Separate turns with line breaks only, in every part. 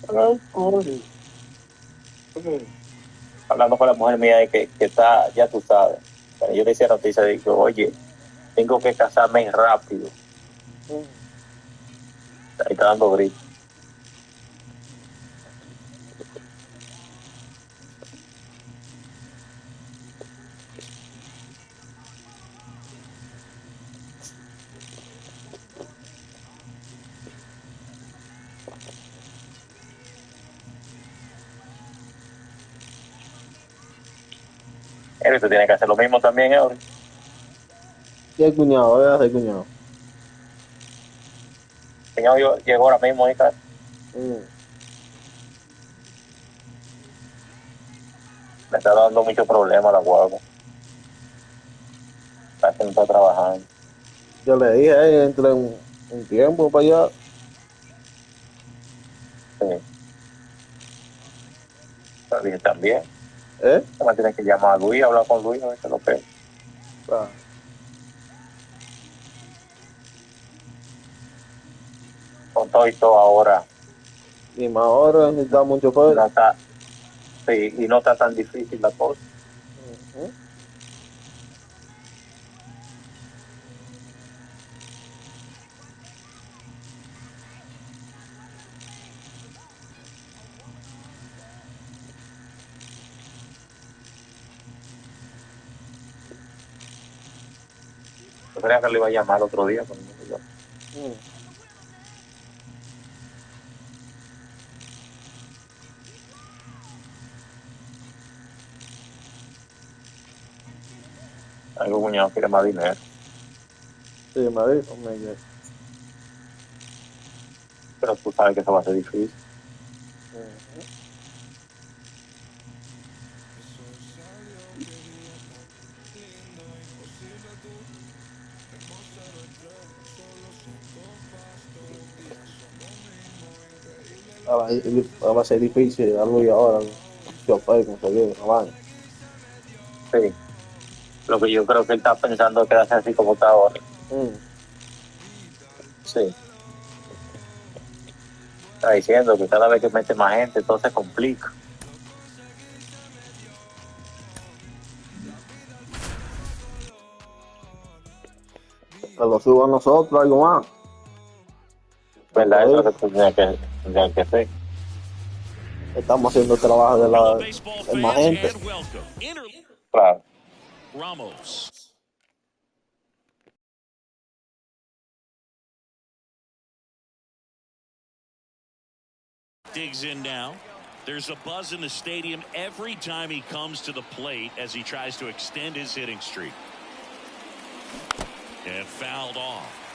Ay, coño. Hablando con la mujer mía que está, ya tú sabes. Pero yo le hice noticia, digo, oye, tengo que casarme rápido. Ahí está dando grito. Él, tú tienes que hacer lo mismo también, Eury.
Y el cuñado, voy a hacer cuñado.
Señor, yo llego ahora mismo ahí, casi.
Mm.
Me está dando mucho problema la guagua. Casi no está trabajando.
Yo le dije a ella, entre un tiempo para allá.
Sí, pero dije también.
¿Eh?
Me tiene que llamar a Luis, hablar con Luis, a ver qué es lo que es.
Claro.
Con todo y todo ahora.
Y más ahora necesitamos un chofer.
No está, sí, y no está tan difícil la cosa.
Ujú.
Yo creía que le iba a llamar el otro día, pero no me llamó.
Mm.
Algo cuñado quiere más dinero.
Sí, me dijo,
Pero tú sabes que eso va a ser difícil.
ujú. Va a ser difícil algo y ahora, un chofer conseguir una vaina.
Sí. Lo que yo creo que él está pensando es quedarse así como está ahora.
Mm.
Sí. Está diciendo que cada vez que mete más gente, todo se complica.
Que lo suban nosotros, algo más. Como te
¿Verdad? Eso es lo
digo,
que tendría que hacer.
estamos haciendo trabajo
Hello, baseball
de más
fans,
gente.
and welcome. Inter
Claro.
Ramos digs in now. There's a buzz in the stadium every time he comes to the plate as he tries to extend his hitting streak. And fouled off.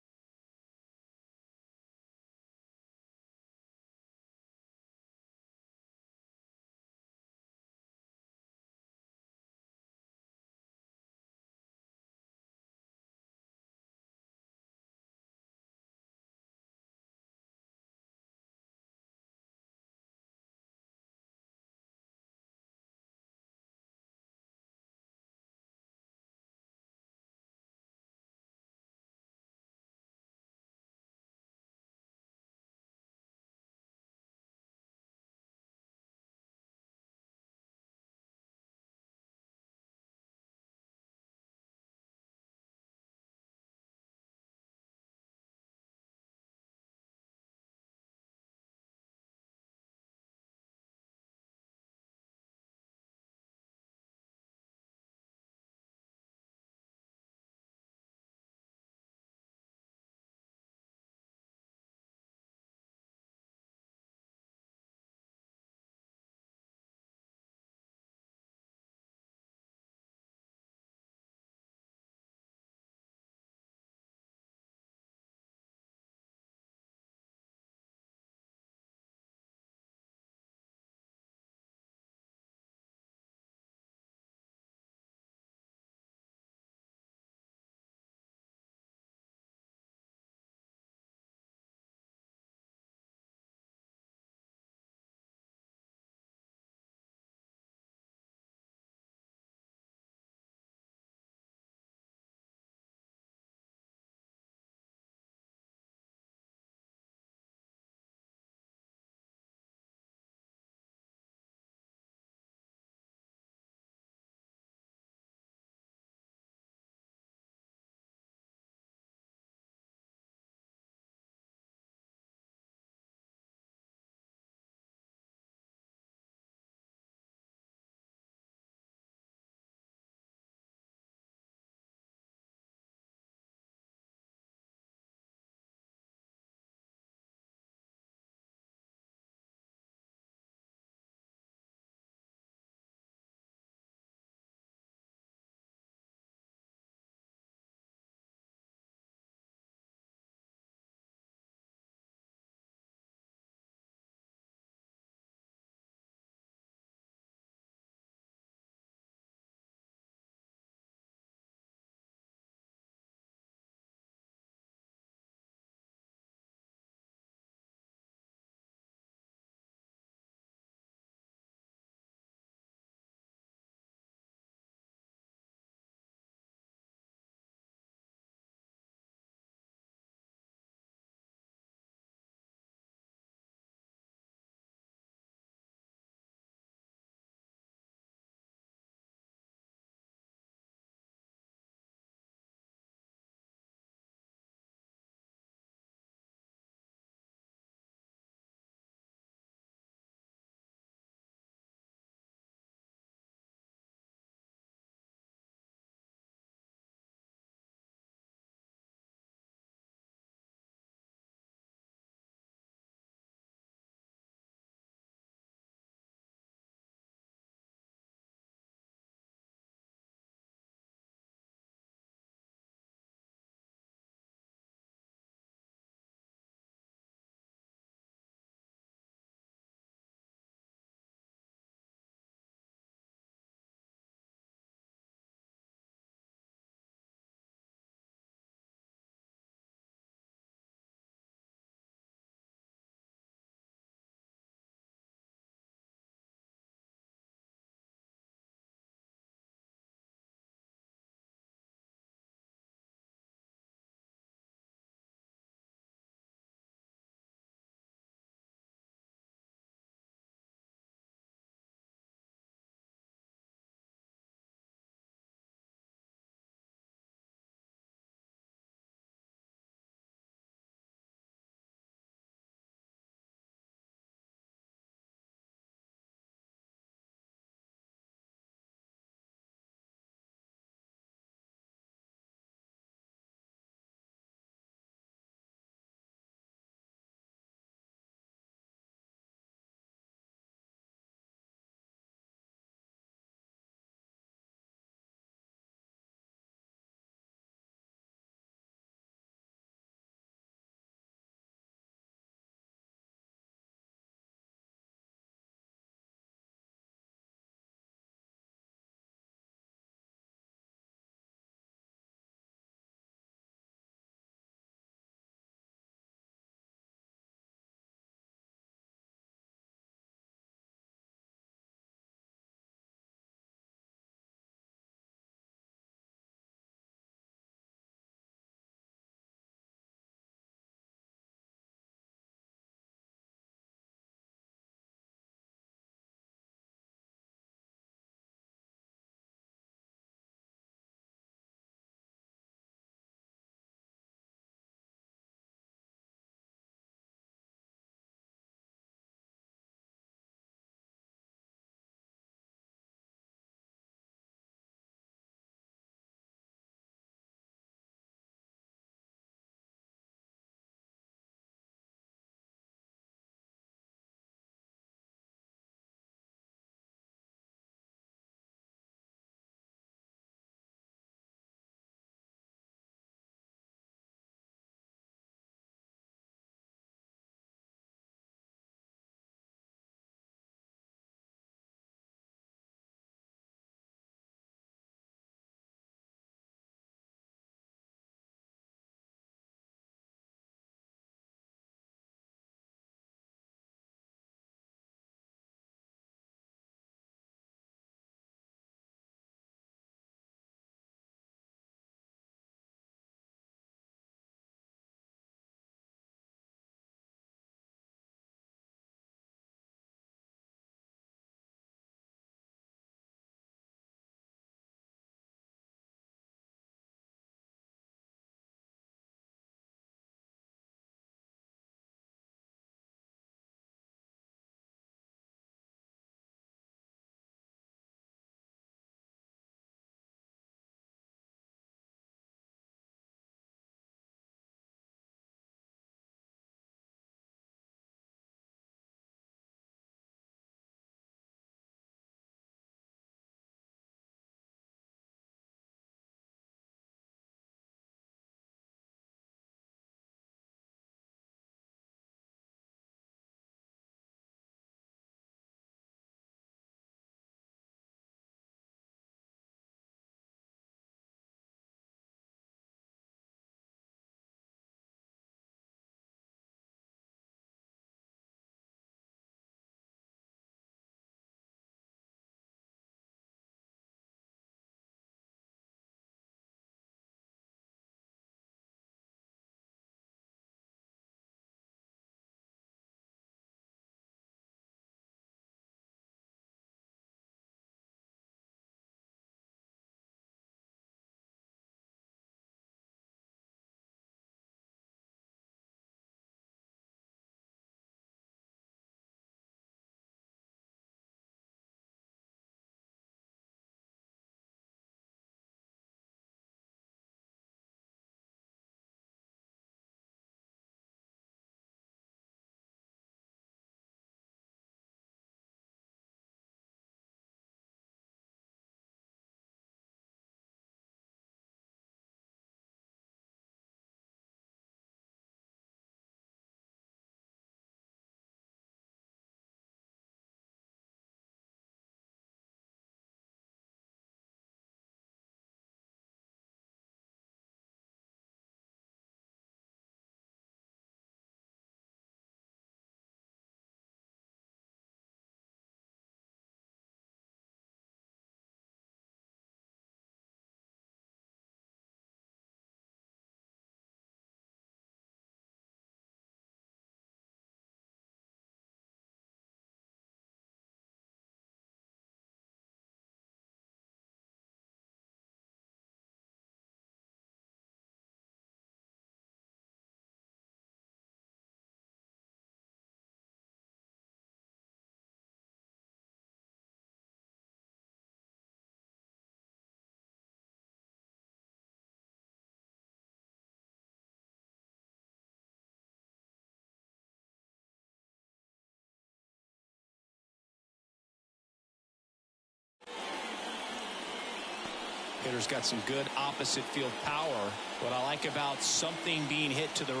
Hitter's got some good opposite field power. What I like about something being hit to the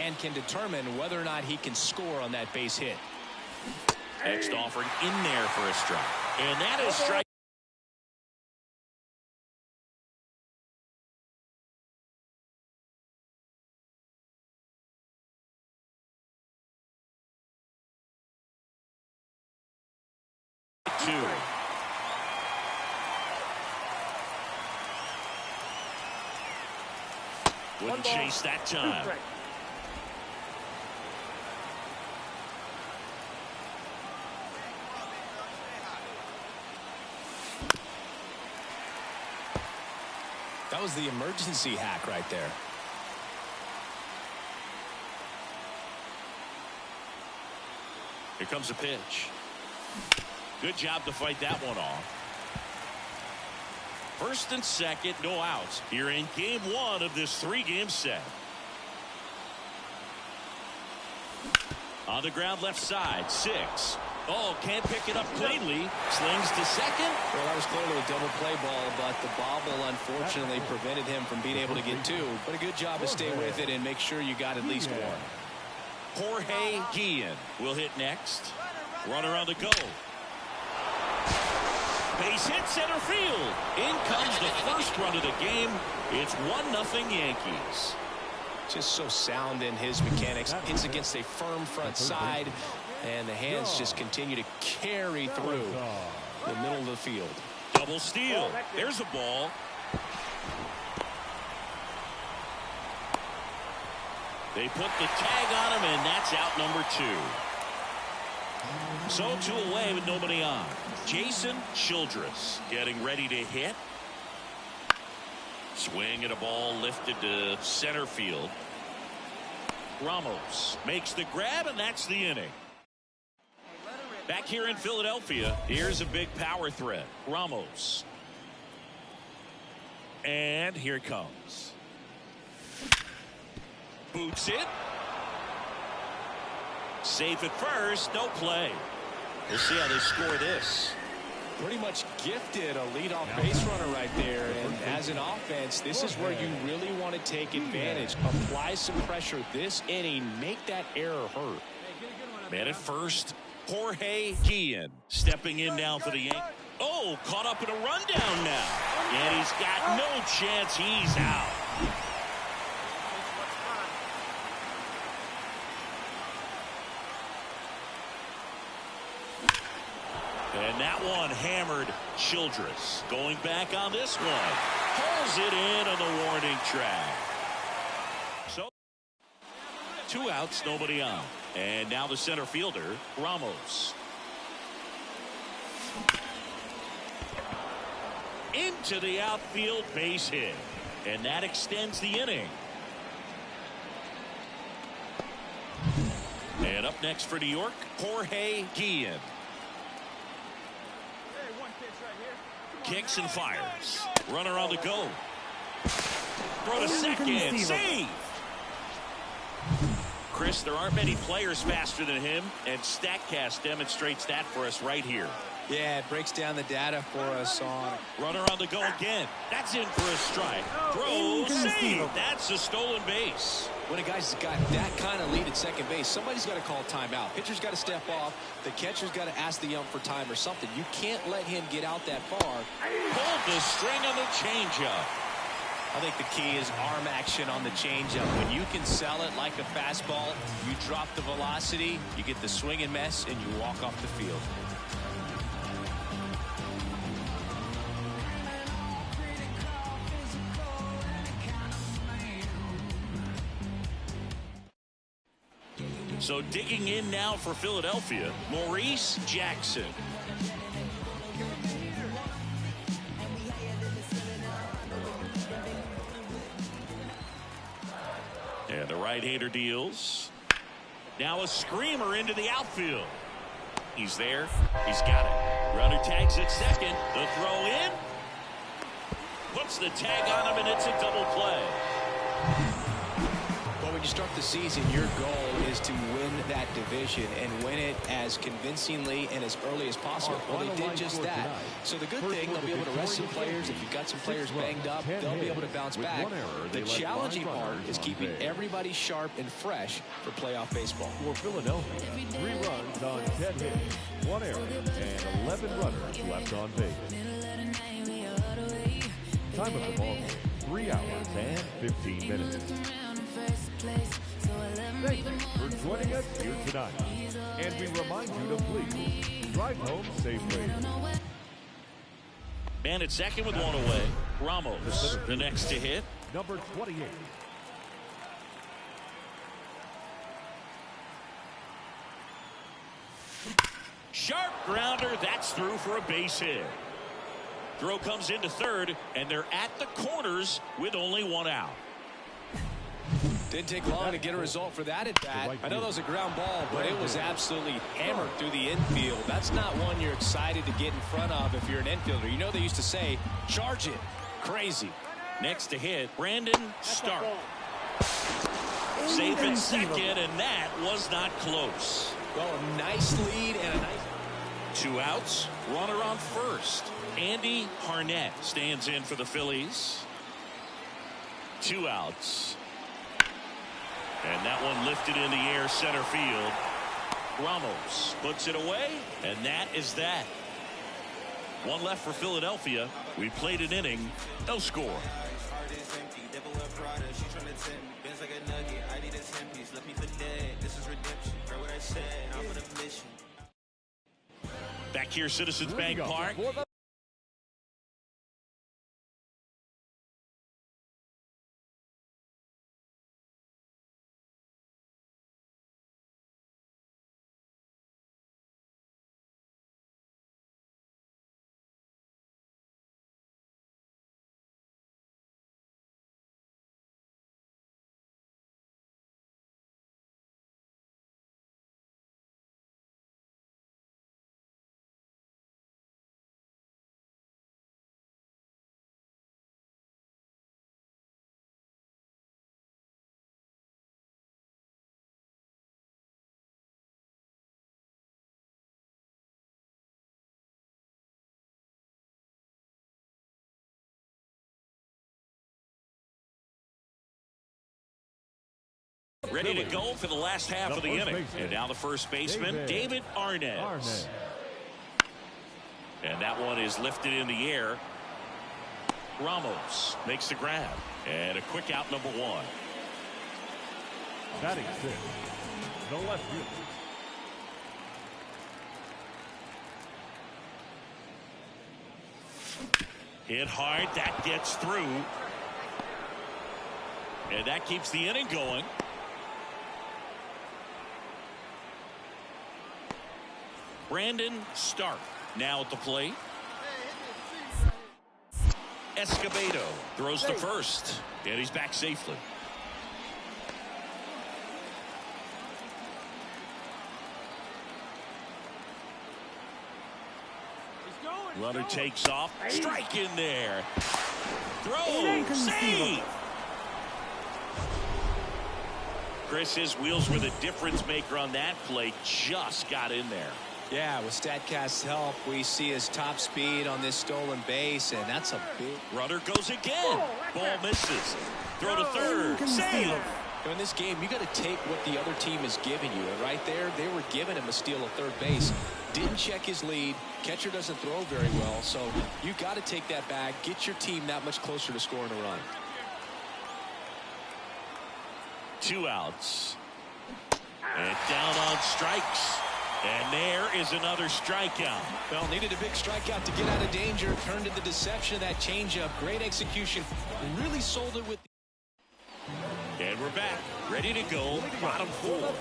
and can determine whether or not he can score on that base hit.
Next offering in there for a strike. And that is strike. Two. Wouldn't chase that time.
That was the emergency hack right there.
Here comes a pitch. Good job to fight that one off. First and second, no outs here in game one of this 3-game set. On the ground left side, 6. Oh, can't pick it up cleanly. Slings to second.
Well, that was clearly a double play ball, but the bobble unfortunately prevented him from being able to get 2. But a good job to stay with it and make sure you got at least 1.
Jorge Guillen will hit next. Runner on the go. Base hit center field. In comes the first run of the game. It's 1-0 Yankees.
Just so sound in his mechanics. Hits against a firm front side, and the hands just continue to carry through the middle of the field.
Double steal. There's a ball. They put the tag on him, and that's out number 2. So 2 away with nobody on. Jason Childress getting ready to hit. Swing at a ball lifted to center field. Ramos makes the grab, and that's the inning. Back here in Philadelphia, here's a big power threat. Ramos. And here it comes. Boots it. Safe at first, no play. We'll see how they score this.
Pretty much gifted a leadoff base runner right there, and as an offense, this is where you really want to take advantage. Apply some pressure this inning, make that error hurt.
Man at first, Jorge Guillen stepping in now for the Yankees. Oh, caught up in a rundown now, and he's got no chance. He's out. And that one hammered Childress. Going back on this one. Pulls it in on the warning track. So 2 outs, nobody on. And now the center fielder, Ramos. Into the outfield, base hit. And that extends the inning. And up next for New York, Jorge Guillen. Kicks and fires. Runner on the go. Throw to second. Save. Chris, there aren't many players faster than him, and StatCast demonstrates that for us right here.
Yeah, it breaks down the data for us on.
Runner on the go again. That's in for a strike. Throw, save. That's a stolen base.
When a guy's got that kind of lead at second base, somebody's got to call timeout. Pitcher's got to step off. The catcher's got to ask the ump for time or something. You can't let him get out that far.
Pulled the string on the changeup.
I think the key is arm action on the changeup. When you can sell it like a fastball, you drop the velocity, you get the swing and miss, and you walk off the field.
So digging in now for Philadelphia, Maurice Jackson. And the right-hander deals. Now a screamer into the outfield. He's there. He's got it. Runner tags at second. The throw in. Puts the tag on him, and it's a double play.
Well, we when you start the season, your goal is to win that division and win it as convincingly and as early as possible. Well, they did just that. So the good thing, they'll be able to rest some players. If you've got some players banged up, they'll be able to bounce back. The challenging part is keeping everybody sharp and fresh for playoff baseball.
For Philadelphia, 3 runs on 10 hits, 1 error, and 11 runners left on base. Time of the ball game, 3 hours and 15 minutes. Thank you for joining us here tonight. And we remind you to please drive home safely.
Man at second with 1 away. Ramos, the next to hit.
Number 28.
Sharp grounder. That's through for a base hit. Throw comes into third, and they're at the corners with only 1 out.
Didn't take long to get a result for that at bat. I know that was a ground ball, but it was absolutely hammered through the infield. That's not one you're excited to get in front of if you're an infielder. You know they used to say, charge it. Crazy.
Next to hit, Brandon Stark. Safe at second, and that was not close.
Well, a nice lead and a nice...
2 outs, runner on first. Andy Harnett stands in for the Phillies. 2 outs. And that one lifted in the air center field. Ramos puts it away, and that is that. 1 left for Philadelphia. We played an inning, no score. Back here, Citizens Bank Park. Ready to go for the last half of the inning. And now the first baseman, David Arnaz. And that one is lifted in the air. Ramos makes the grab. And a quick out, number 1.
Batting 6, the left fielder.
Hit hard. That gets through. And that keeps the inning going. Brandon Stark now at the plate. Escobedo throws to first, and he's back safely. Runner takes off. Strike in there. Throw. Save. Chris, his wheels were the difference maker on that play. Just got in there.
Yeah, with StatCast's help, we see his top speed on this stolen base, and that's a big...
Runner goes again. Ball misses. Throw to third. Save.
In this game, you got to take what the other team is giving you. And right there, they were giving him a steal at third base. Didn't check his lead. Catcher doesn't throw very well, so you got to take that back, get your team that much closer to scoring a run.
2 outs. And down on strikes. And there is another strikeout.
Well, needed a big strikeout to get out of danger. Turned to the deception of that changeup. Great execution. Really sold it with.
And we're back. Ready to go. Bottom 4.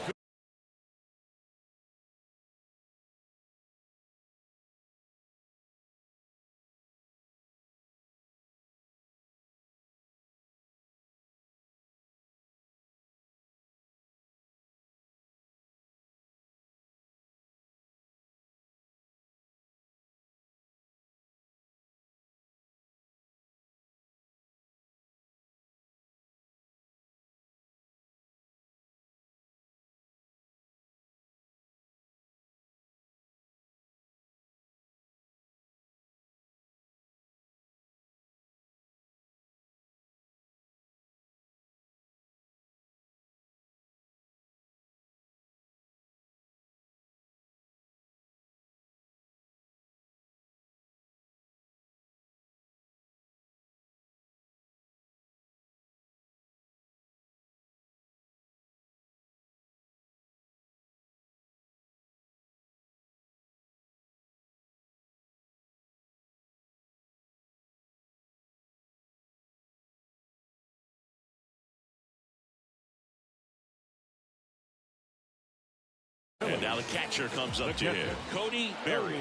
And now the catcher comes up to him. Cody Berry.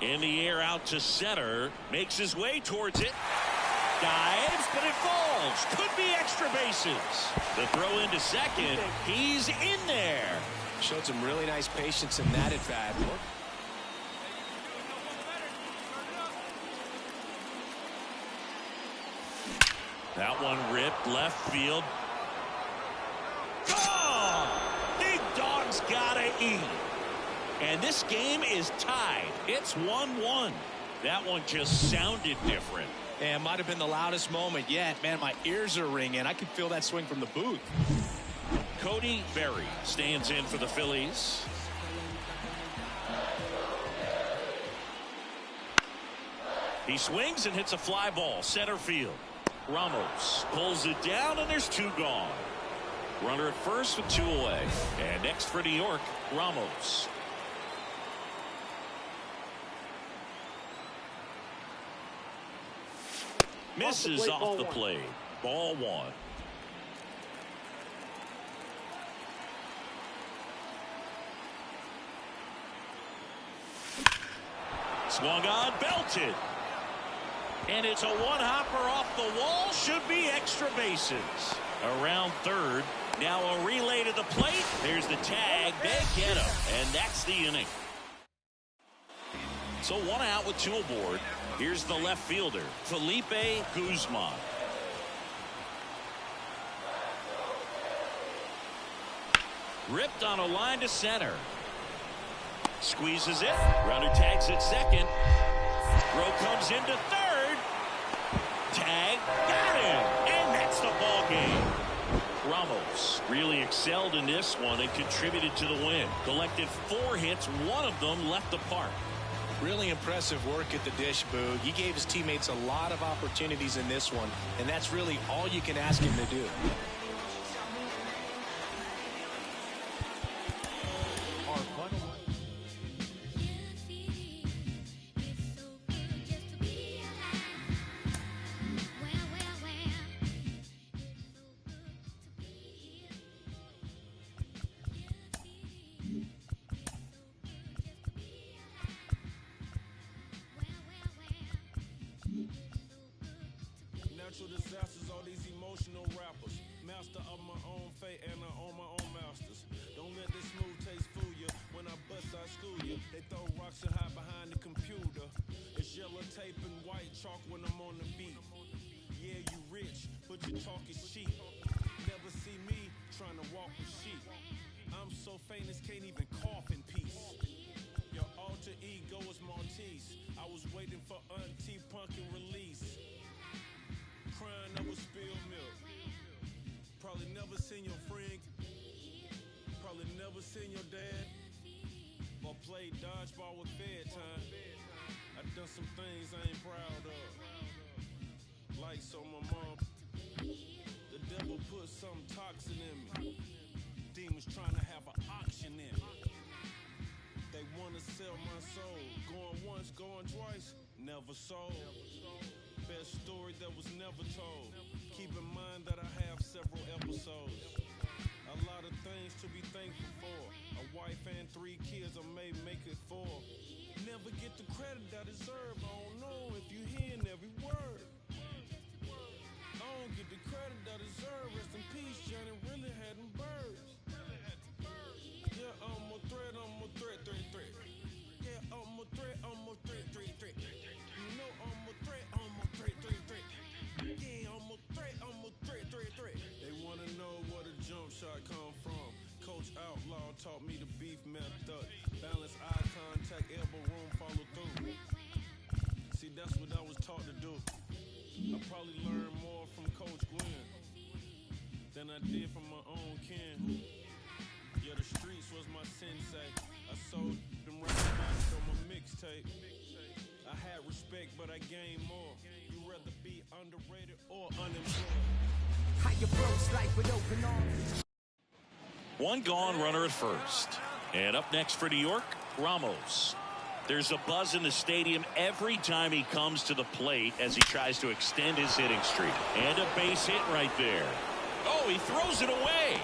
In the air out to center. Makes his way towards it. Dives, but it falls. Could be extra bases. The throw into second. He's in there.
Showed some really nice patience in that at bat.
That one ripped left field. Gone! Big dog's gotta eat. And this game is tied. It's 1-1. That one just sounded different.
And might have been the loudest moment yet. Man, my ears are ringing. I can feel that swing from the booth.
Cody Berry stands in for the Phillies. He swings and hits a fly ball center field. Ramos pulls it down, and there's two gone. Runner at first with two away. And next for New York, Ramos. Misses off the plate. Ball one. Swung on, belted. And it's a one-hopper off the wall. Should be extra bases. Around third. Now a relay to the plate. There's the tag. They get him. And that's the inning. So one out with two aboard. Here's the left fielder, Felipe Guzman. Ripped on a line to center. Squeezes it. Runner tags at second. Throw comes into third. Tag. Got him. And that's the ball game. Ramos really excelled in this one and contributed to the win. Collected 4 hits. One of them left the park.
Really impressive work at the dish, Boog. He gave his teammates a lot of opportunities in this one, and that's really all you can ask him to do.
Natural disasters, all these emotional rappers. Master of my own fate and I own my own masters. Don't let this smooth taste fool you. When I bust, I school you. They throw rocks and hide behind the computer. It's yellow tape and white chalk when I'm on the beat. Yeah, you rich, but your talk is cheap. Never see me trying to walk with sheep. I'm so famous, can't even cough in peace. Your alter ego is Maltese. I was waiting for Auntie Pumpkin release. Crying over spilled milk. Probably never seen your friend. Probably never seen your dad. Or played dodgeball with bedtime. I done some things I ain't proud of. Like so my mom. The devil put some toxin in me. Demons trying to have an auction in me. They wanna sell my soul. Going once, going twice. Never sold. Best story that was never told. Keep in mind that I have several episodes. A lot of things to be thankful for. A wife and 3 kids, I may make it 4. Never get the credit I deserve. I don't know if you hearing every word. I don't get the credit I deserve. Rest in peace, Johnny really had them birds. Yeah, I'm a threat, threat. Yeah, I'm a threat, threat. You know I'm a threat, threat. Yeah, I'm a threat. They wanna know where the jump shot come from. Coach Outlaw taught me the beef method. Balance, eye contact, elbow room, follow through. See, that's what I was taught to do. I probably learned more from Coach Glenn than I did from my own kin. Yeah, the streets was my sensei. I sold them records on my mixtape. I had respect, but I gained more. You rather be underrated or unemployed? How you approach life with open arms?
One gone, runner at first. And up next for New York, Ramos. There's a buzz in the stadium every time he comes to the plate as he tries to extend his hitting streak. And a base hit right there. Oh, he throws it away.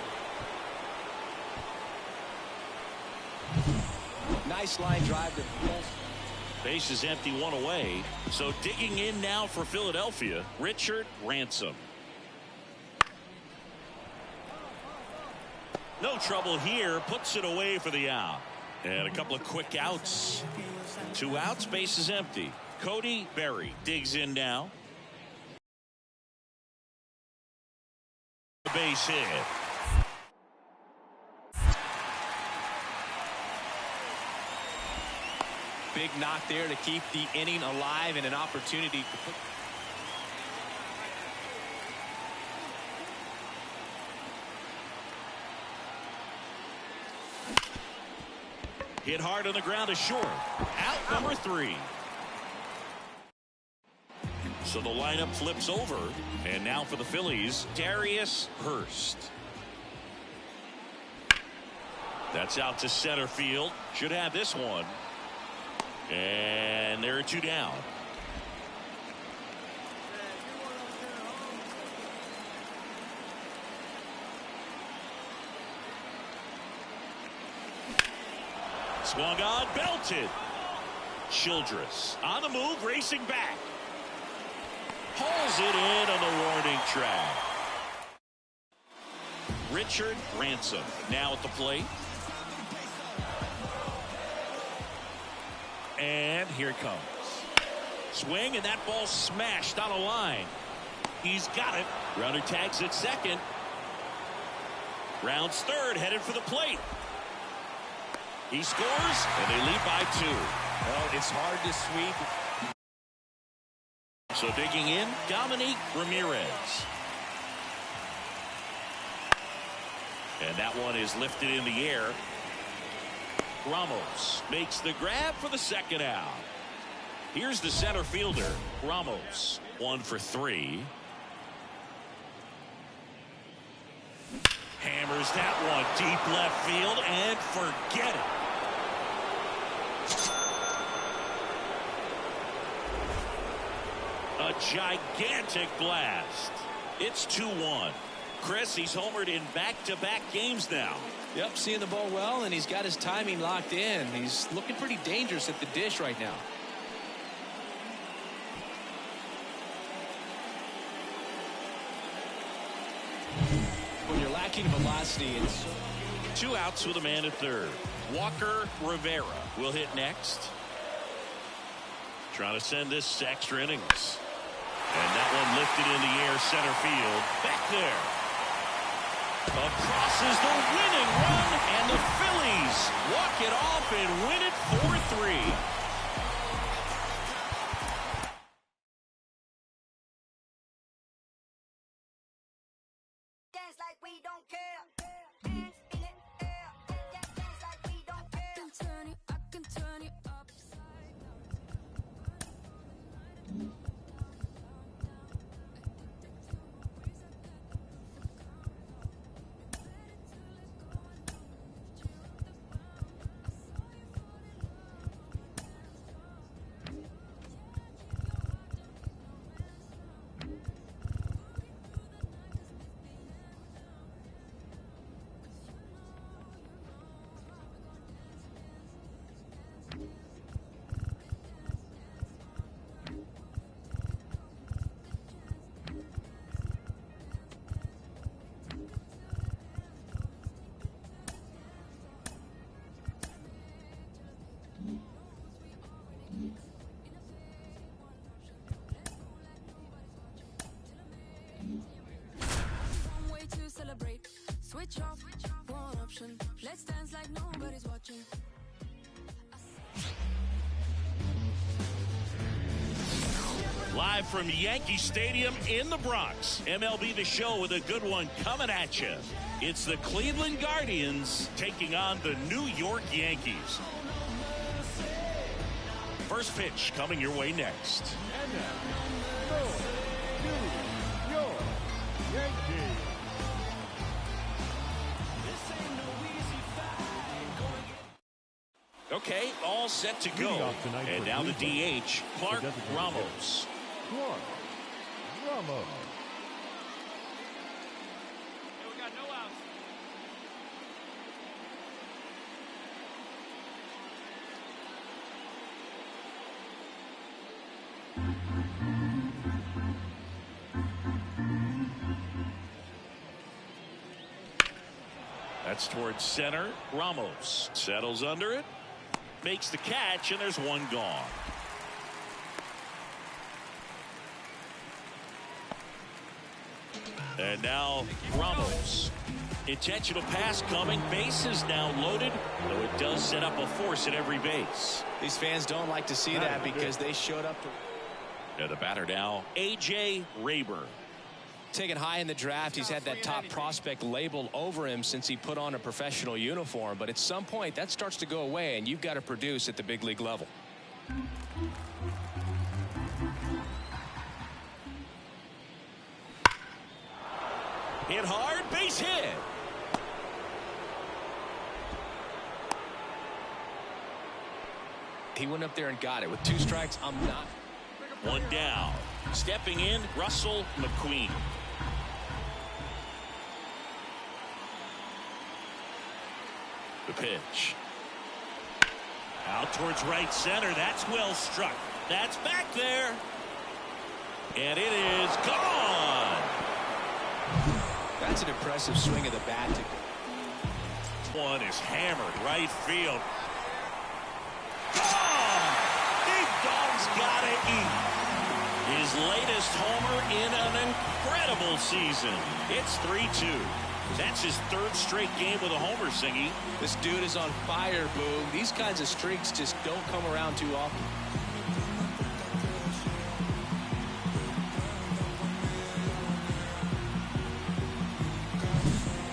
Nice line drive to
Base is empty, one away. So digging in now for Philadelphia, Richard Ransom. No trouble here, puts it away for the out. And a couple of quick outs. 2 outs, base is empty. Cody Berry digs in now. Base hit.
big knock there to keep the inning alive and an opportunity to put.
Hit hard on the ground to short. Out number 3. So the lineup flips over. And now for the Phillies, Darius Hurst. That's out to center field. Should have this one. And there are 2 down. Swung on, belted. Childress on the move, racing back. Pulls it in on the warning track. Richard Ransom now at the plate. And here it comes. Swing, and that ball smashed on a line. He's got it. Runner tags at second. Rounds third, headed for the plate. He scores, and they lead by 2.
Well, it's hard to sweep.
So digging in, Dominique Ramirez. And that one is lifted in the air. Ramos makes the grab for the second out. Here's the center fielder, Ramos. 1 for 3. Hammers that one deep left field and forget it. A gigantic blast. It's 2-1. Chris, he's homered in back-to-back games now.
Yep, seeing the ball well, and he's got his timing locked in. He's looking pretty dangerous at the dish right now. When you're lacking velocity, it's
2 outs with a man at third. Walker Rivera will hit next. Trying to send this to extra innings. And that one lifted in the air, center field. Back there. Crosses the winning run, and the Phillies walk it off and win it 4-3.
Dance like we don't care. Dance in the air. Dance like we don't care. I can turn you upside down. Switch off, one option. Let's dance like nobody's watching.
Live from Yankee Stadium in the Bronx. MLB The Show with a good one coming at you. It's the Cleveland Guardians taking on the New York Yankees. First pitch coming your way next.
And now, the New York Yankees.
Okay, all set to go. And now the DH, Clark Ramos.
Clark Ramos.
We got no outs.
That's towards center. Ramos settles under it, makes the catch, and there's one gone. And now Ramos. Intentional pass coming. Base is now loaded, though it does set up a force at every base.
These fans don't like to see that because they showed up.
And the batter now, A.J. Rayburn.
Taken high in the draft, he's had that top prospect label over him since he put on a professional uniform. But at some point, that starts to go away, and you've got to produce at the big league level.
Hit hard, base hit.
He went up there and got it. With 2 strikes, I'm not.
One down. Stepping in, Russell McQueen. The pitch. Out towards right center. That's well struck. That's back there. And it is gone.
That's an impressive swing of the bat.
One is hammered right field. Gone! Big Dog's gotta eat. His latest homer in an incredible season. It's 3-2. That's his 3rd straight game with a homer, Singy.
This dude is on fire, Boog. These kinds of streaks just don't come around too often.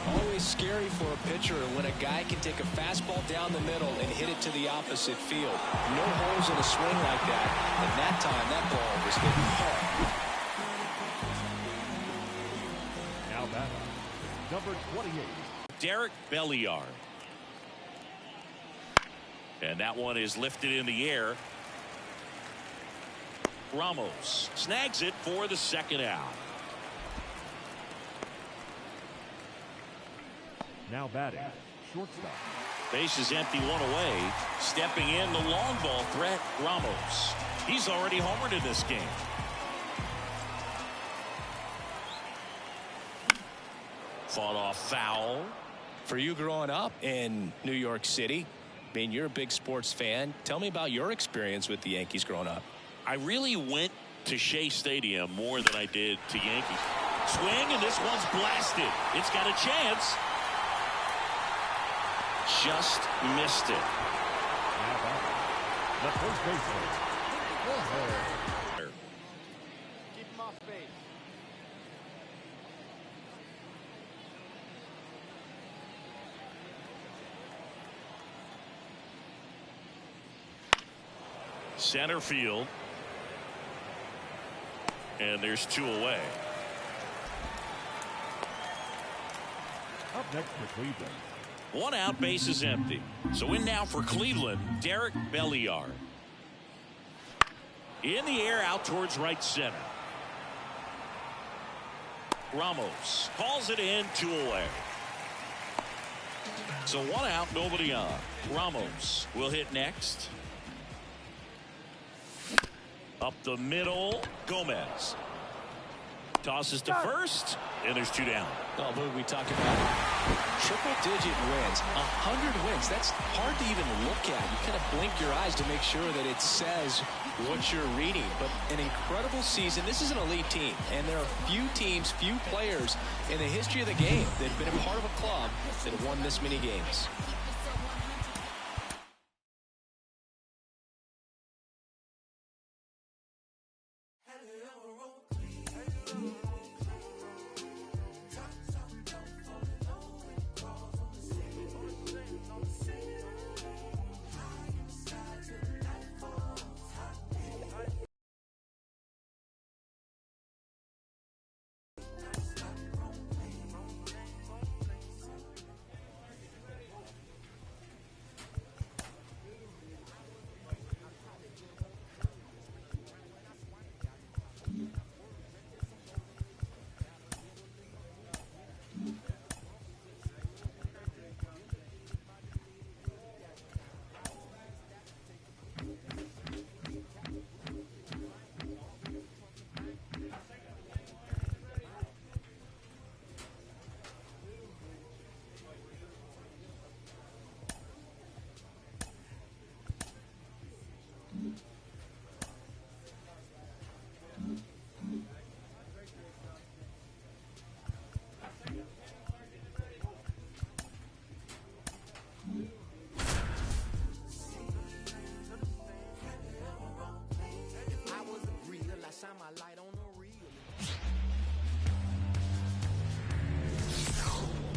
Always scary for a pitcher when a guy can take a fastball down the middle and hit it to the opposite field. No holes in a swing like that. And that time, that ball was hitting hard.
Now batter, number 28.
Derek Belliard. And that one is lifted in the air. Ramos snags it for the 2nd out.
Now batting, shortstop.
Base is empty, 1 away. Stepping in, the long ball threat, Ramos. He's already homered in this game. Fought off foul.
For you growing up in New York City, I mean, you're a big sports fan. Tell me about your experience with the Yankees growing up.
I really went to Shea Stadium more than I did to Yankees. Swing, and this one's blasted. It's got a chance. Just missed it.
Now batting, the first baseman.
Keep him off base.
Center field. And there's 2 away.
Up next for Cleveland.
1 out, base is empty. So in now for Cleveland, Derek Belliard. In the air, out towards right center. Ramos calls it in, 2 away. So 1 out, nobody on. Ramos will hit next. Up the middle, Gomez. Tosses to first, and there's 2 down.
Oh, Boog, we talk about triple-digit wins, 100 wins. That's hard to even look at. You kind of blink your eyes to make sure that it says what you're reading. But an incredible season. This is an elite team, and there are few teams, few players in the history of the game that have been a part of a club that have won this many games.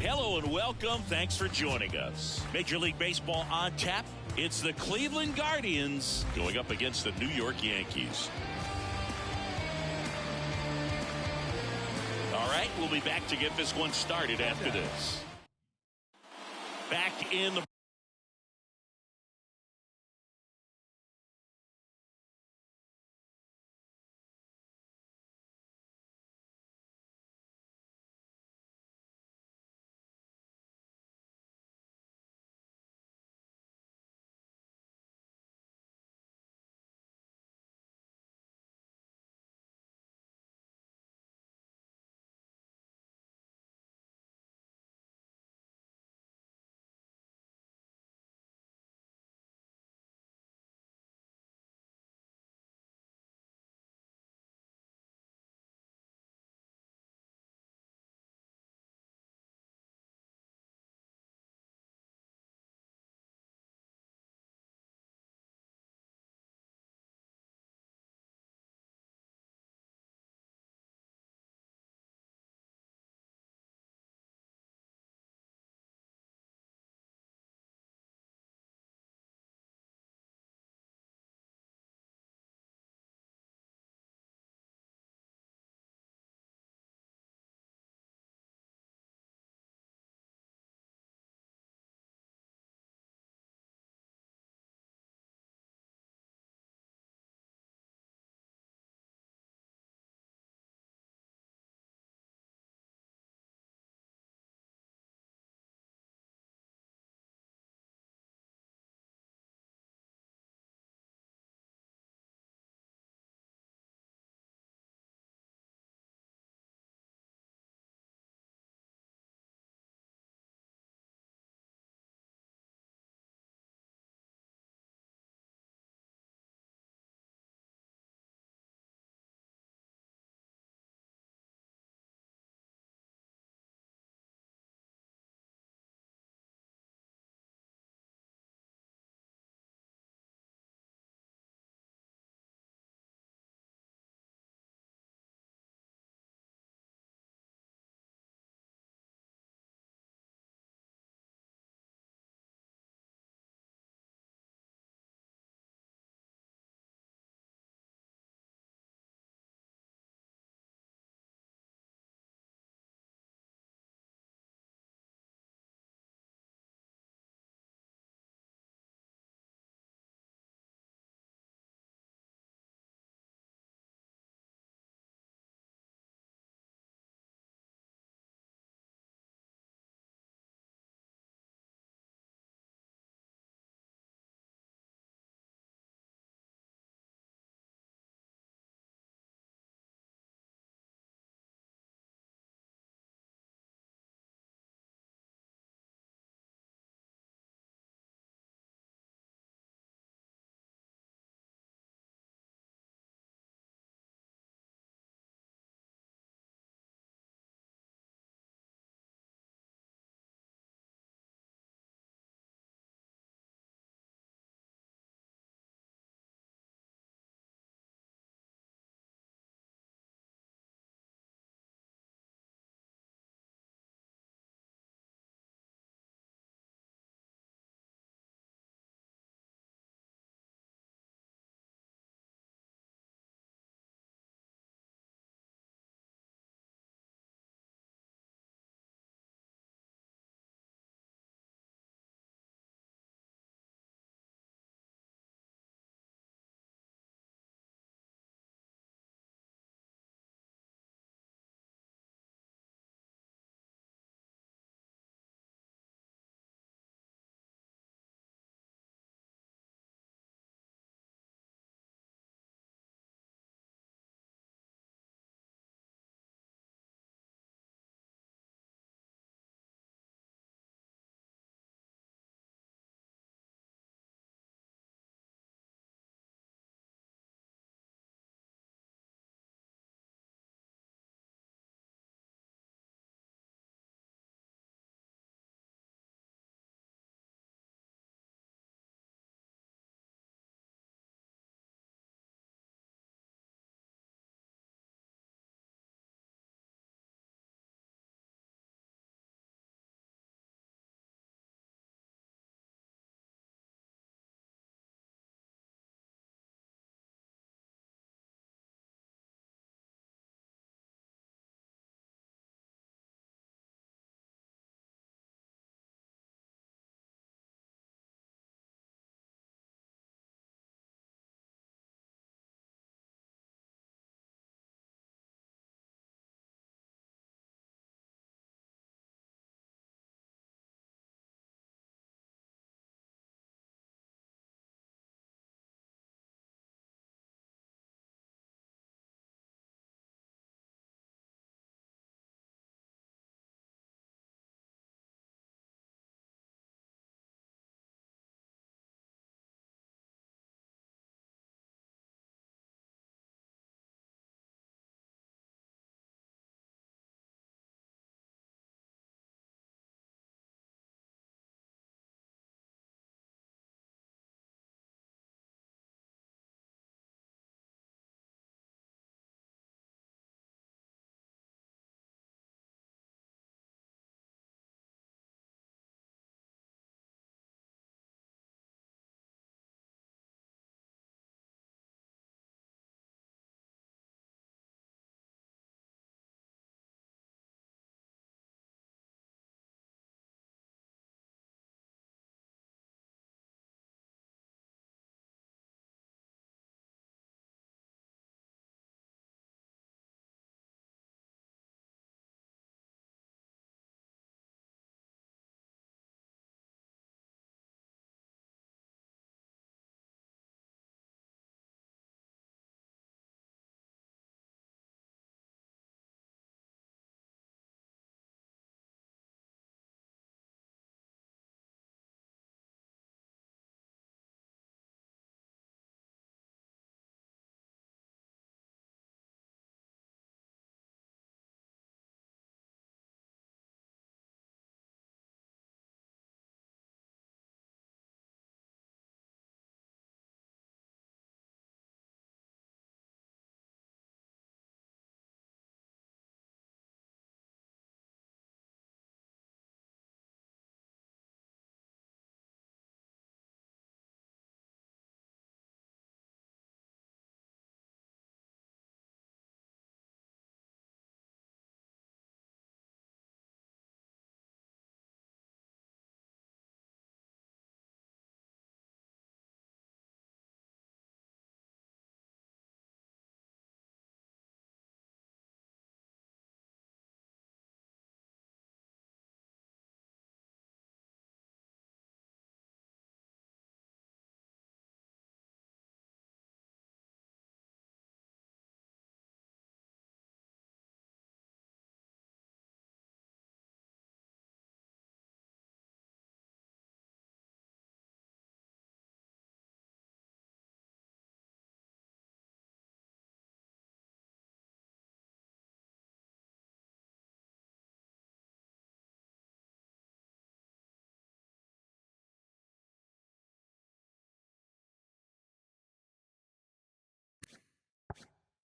Hello and welcome. Thanks for joining us. Major League Baseball on tap. It's the Cleveland Guardians going up against the New York Yankees. All right, we'll be back to get this one started after this. Back in the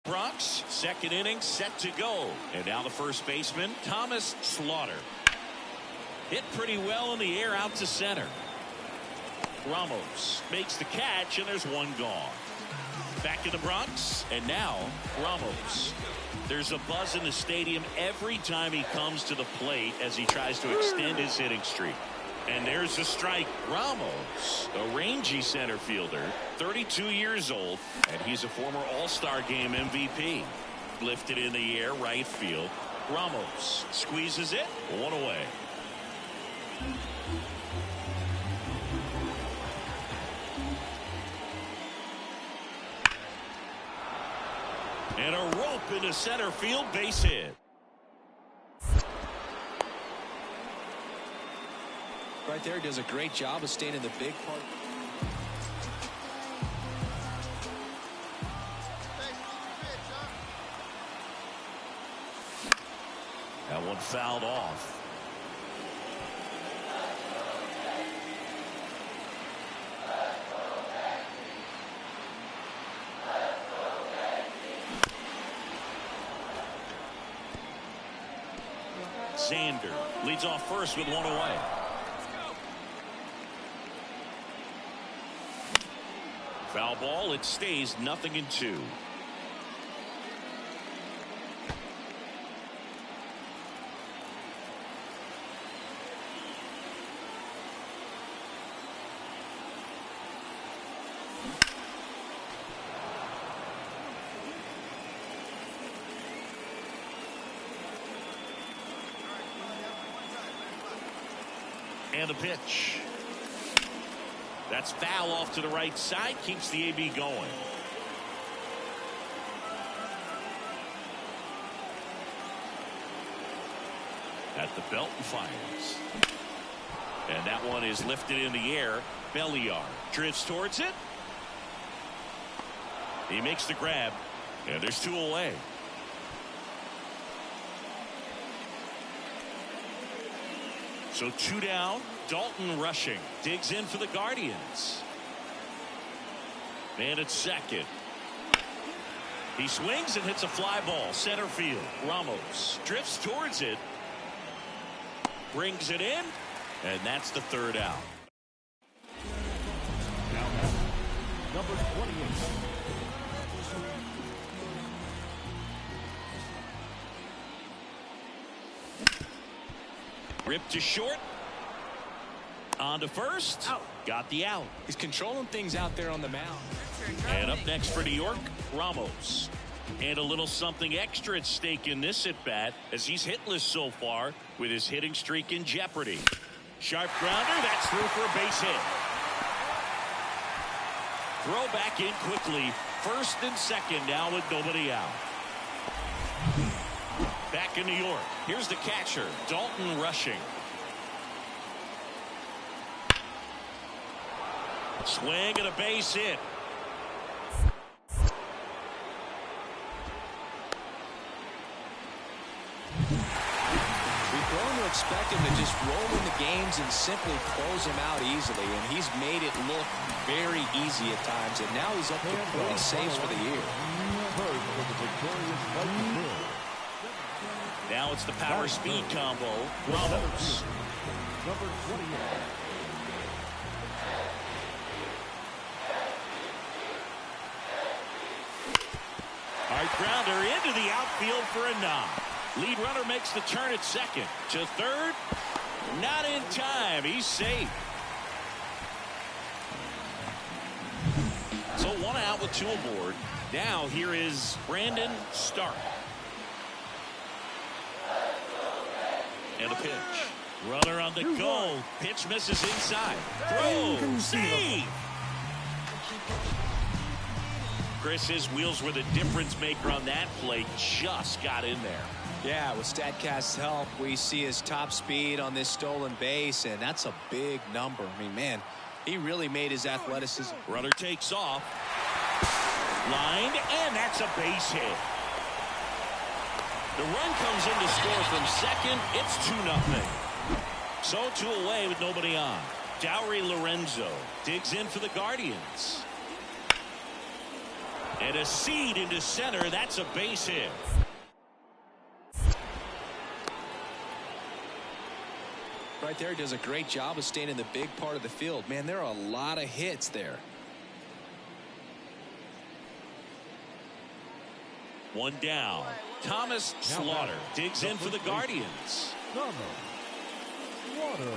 Bronx, second inning set to go. And now the first baseman, Thomas Slaughter. Hit pretty well in the air out to center. Ramos makes the catch, and there's one gone. Back in the Bronx, and now Ramos. There's a buzz in the stadium every time he comes to the plate as he tries to extend his hitting streak. And there's a strike. Ramos, a rangy center fielder, 32 years old, and he's a former All-Star Game MVP. Lifted in the air, right field. Ramos squeezes it, one away. And a rope into center field, base hit.
Right there, does a great job of staying in the big part.
That one fouled off. Xander leads off first with one away. Foul ball, it stays 0-2. And the pitch. That's foul off to the right side. Keeps the AB going. At the belt and fires. And that one is lifted in the air. Belliard drifts towards it. He makes the grab. And there's two away. So two down. Dalton rushing. Digs in for the Guardians. Man at second. He swings and hits a fly ball. Center field. Ramos drifts towards it. Brings it in. And that's the third out.
Now number 28.
Ripped to short. On to first. Out. Got the out.
He's controlling things out there on the mound.
And up next for New York, Ramos. And a little something extra at stake in this at-bat as he's hitless so far with his hitting streak in jeopardy. Sharp grounder, that's through for a base hit. Throw back in quickly. First and second now with nobody out. Back in New York. Here's the catcher, Dalton rushing. Swing and a base hit.
We've grown to expect him to just roll in the games and simply close them out easily, and he's made it look very easy at times, and now he's up to 40 saves for the year.
Now it's the power speed combo. Ramos.
Number 28.
Hard grounder into the outfield for a knock. Lead runner makes the turn at second. To third. Not in time. He's safe. So one out with two aboard. Now here is Brandon Stark. And a pitch. Runner on the go. Pitch misses inside. Throw. Save. Chris, his wheels were the difference maker on that play. Just got in there.
Yeah, with StatCast's help, we see his top speed on this stolen base, and that's a big number. I mean, man, he really made his athleticism.
Runner takes off. Lined, and that's a base hit. The run comes in to score from second. It's 2-0. So two away with nobody on. Dowry Lorenzo digs in for the Guardians. And a seed into center. That's a base hit.
Right there, does a great job of staying in the big part of the field. Man, there are a lot of hits there.
One down. Thomas Slaughter digs in for the Guardians.
Thomas Slaughter.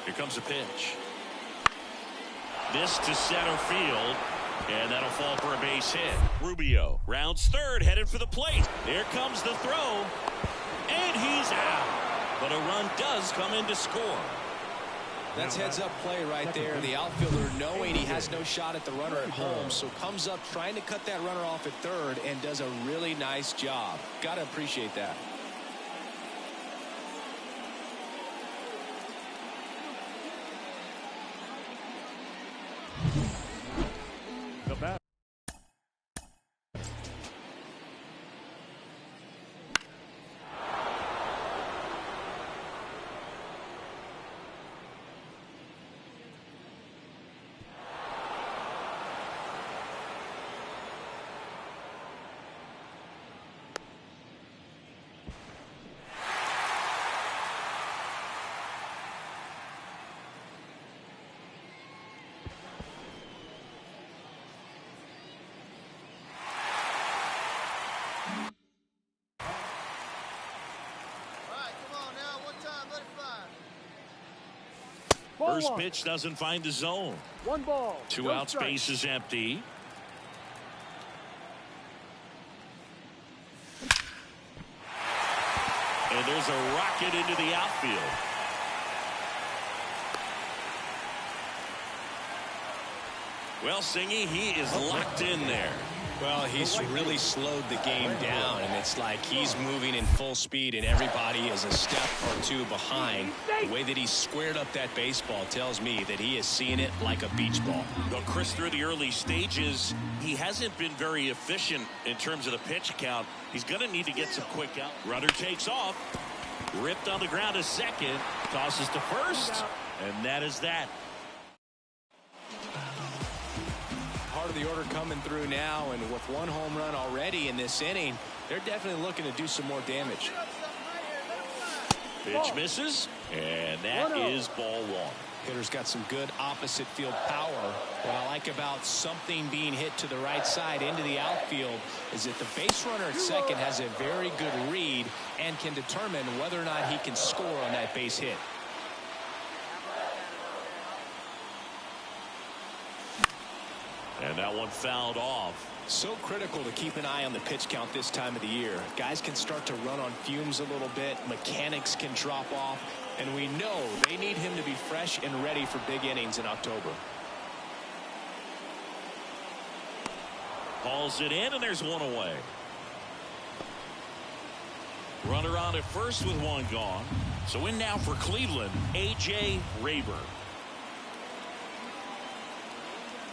Here comes a pitch. This to center field, and that'll fall for a base hit. Rubio rounds third, headed for the plate. There comes the throw, and he's out. But a run does come in to score.
That's heads-up play right there. The outfielder knowing he has no shot at the runner at home, so comes up trying to cut that runner off at third and does a really nice job. Got to appreciate that.
The bat.
First pitch doesn't find the zone.
1 ball.
2 outs, base is empty. And there's a rocket into the outfield. Well, Singy, he is locked in there.
Well, he's really slowed the game down, and it's like he's moving in full speed, and everybody is a step or two behind. The way that he squared up that baseball tells me that he is seeing it like a beach ball.
Well, Chris, through the early stages, he hasn't been very efficient in terms of the pitch count. He's going to need to get some quick out. Runner takes off. Ripped on the ground to second. Tosses to first. And that is that.
Part of the order coming through now, and with 1 home run already in this inning, they're definitely looking to do some more damage.
Pitch misses, and that is ball 1.
Hitter's got some good opposite field power. What I like about something being hit to the right side into the outfield is that the base runner at second has a very good read and can determine whether or not he can score on that base hit.
And that one fouled off.
So critical to keep an eye on the pitch count this time of the year. Guys can start to run on fumes a little bit. Mechanics can drop off. And we know they need him to be fresh and ready for big innings in October.
Hauls it in, and there's 1 away. Runner on at first with 1 gone. So in now for Cleveland, A.J. Raber.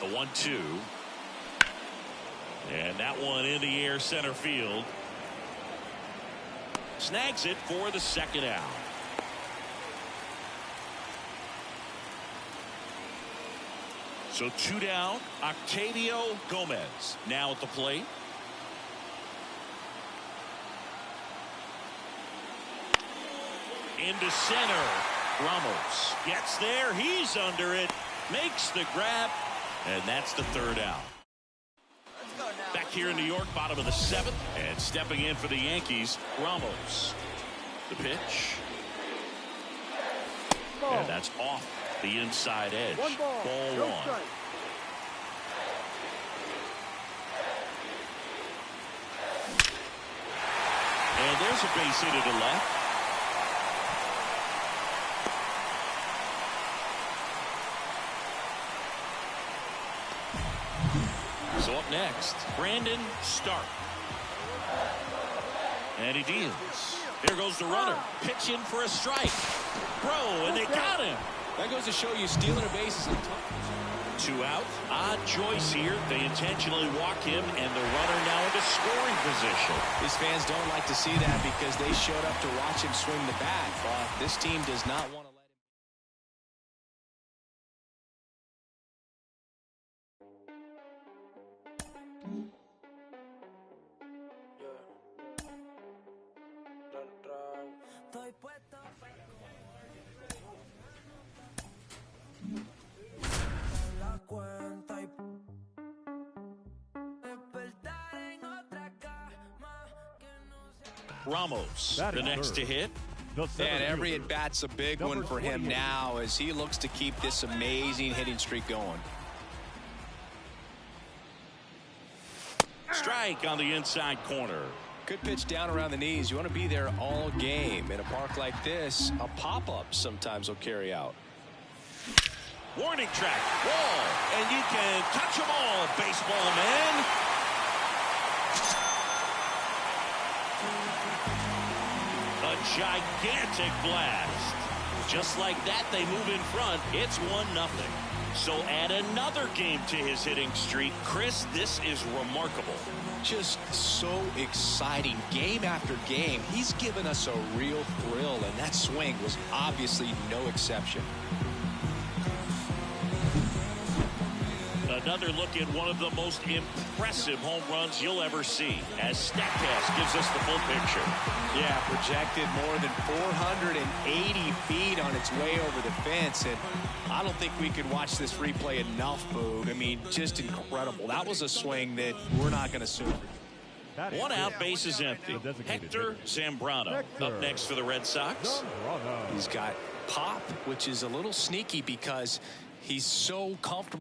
The 1-2. And that one in the air center field. Snags it for the second out. So 2 down. Octavio Gomez now at the plate. Into center. Ramos gets there. He's under it. Makes the grab. And that's the 3rd out. Back here in New York, bottom of the 7th. And stepping in for the Yankees, Ramos. The pitch. And that's off the inside edge. Ball 1. And there's a base hit to the left. So up next, Brandon Stark. And he deals. There goes the runner. Pitching for a strike. Throw, and they got him.
That goes to show you stealing a base is a tough.
2 out. Odd choice here. They intentionally walk him, and the runner now into scoring position.
These fans don't like to see that because they showed up to watch him swing the bat. But this team does not want to let him.
Ramos,
Batting
the next
third.
to hit.
And every at-bat's a big one for him now as he looks to keep this amazing hitting streak going.
Strike on the inside corner.
Good pitch down around the knees. You want to be there all game. In a park like this, a pop-up sometimes will carry out.
Warning track, wall, and you can touch them all, baseball man. A gigantic blast. Just like that, they move in front. It's 1-0. So add another game to his hitting streak. Chris, this is remarkable.
Just so exciting. Game after game, he's given us a real thrill, and that swing was obviously no exception.
Another look at one of the most impressive home runs you'll ever see as StatCast gives us the full picture.
Yeah, projected more than 480 feet on its way over the fence, and I don't think we could watch this replay enough, Boog. I mean, just incredible. That was a swing that we're not going to soon.
1 out, base is empty. Hector Zambrano up next for the Red Sox.
He's got pop, which is a little sneaky because he's so comfortable.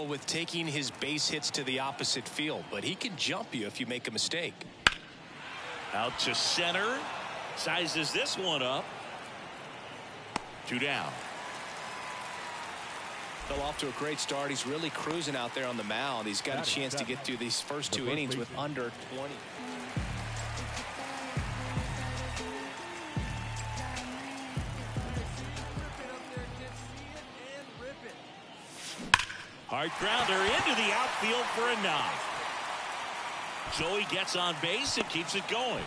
With taking his base hits to the opposite field, but he can jump you if you make a mistake.
Out to center, sizes this one up. 2 down.
Fell off to a great start. He's really cruising out there on the mound. He's got a chance to get through these first 2 innings with under 20.
Hard grounder into the outfield for a knock. So he gets on base and keeps it going.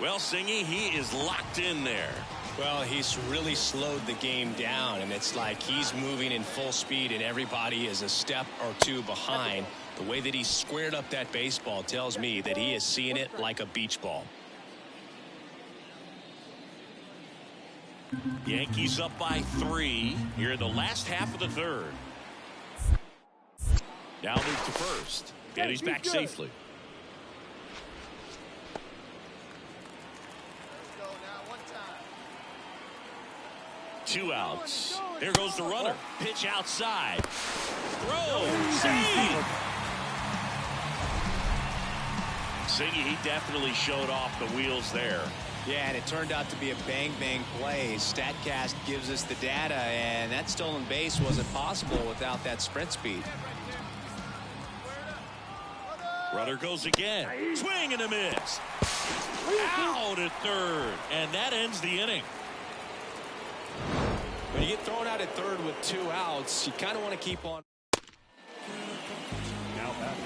Well, Singy, he is locked in there.
Well, he's really slowed the game down, and it's like he's moving in full speed, and everybody is a step or 2 behind. The way that he squared up that baseball tells me that he is seeing it like a beach ball.
Yankees up by 3 here in the last half of the 3rd. Now move to first, and he's back safely. Two outs. There goes the runner. Pitch outside. Throw. Save. Singy, he definitely showed off the wheels there.
Yeah, and it turned out to be a bang-bang play. StatCast gives us the data, and that stolen base wasn't possible without that sprint speed.
Runner goes again. Swing and a miss. Out at third, and that ends the inning.
When you get thrown out at third with 2 outs, you kind of want to keep on.
Now back.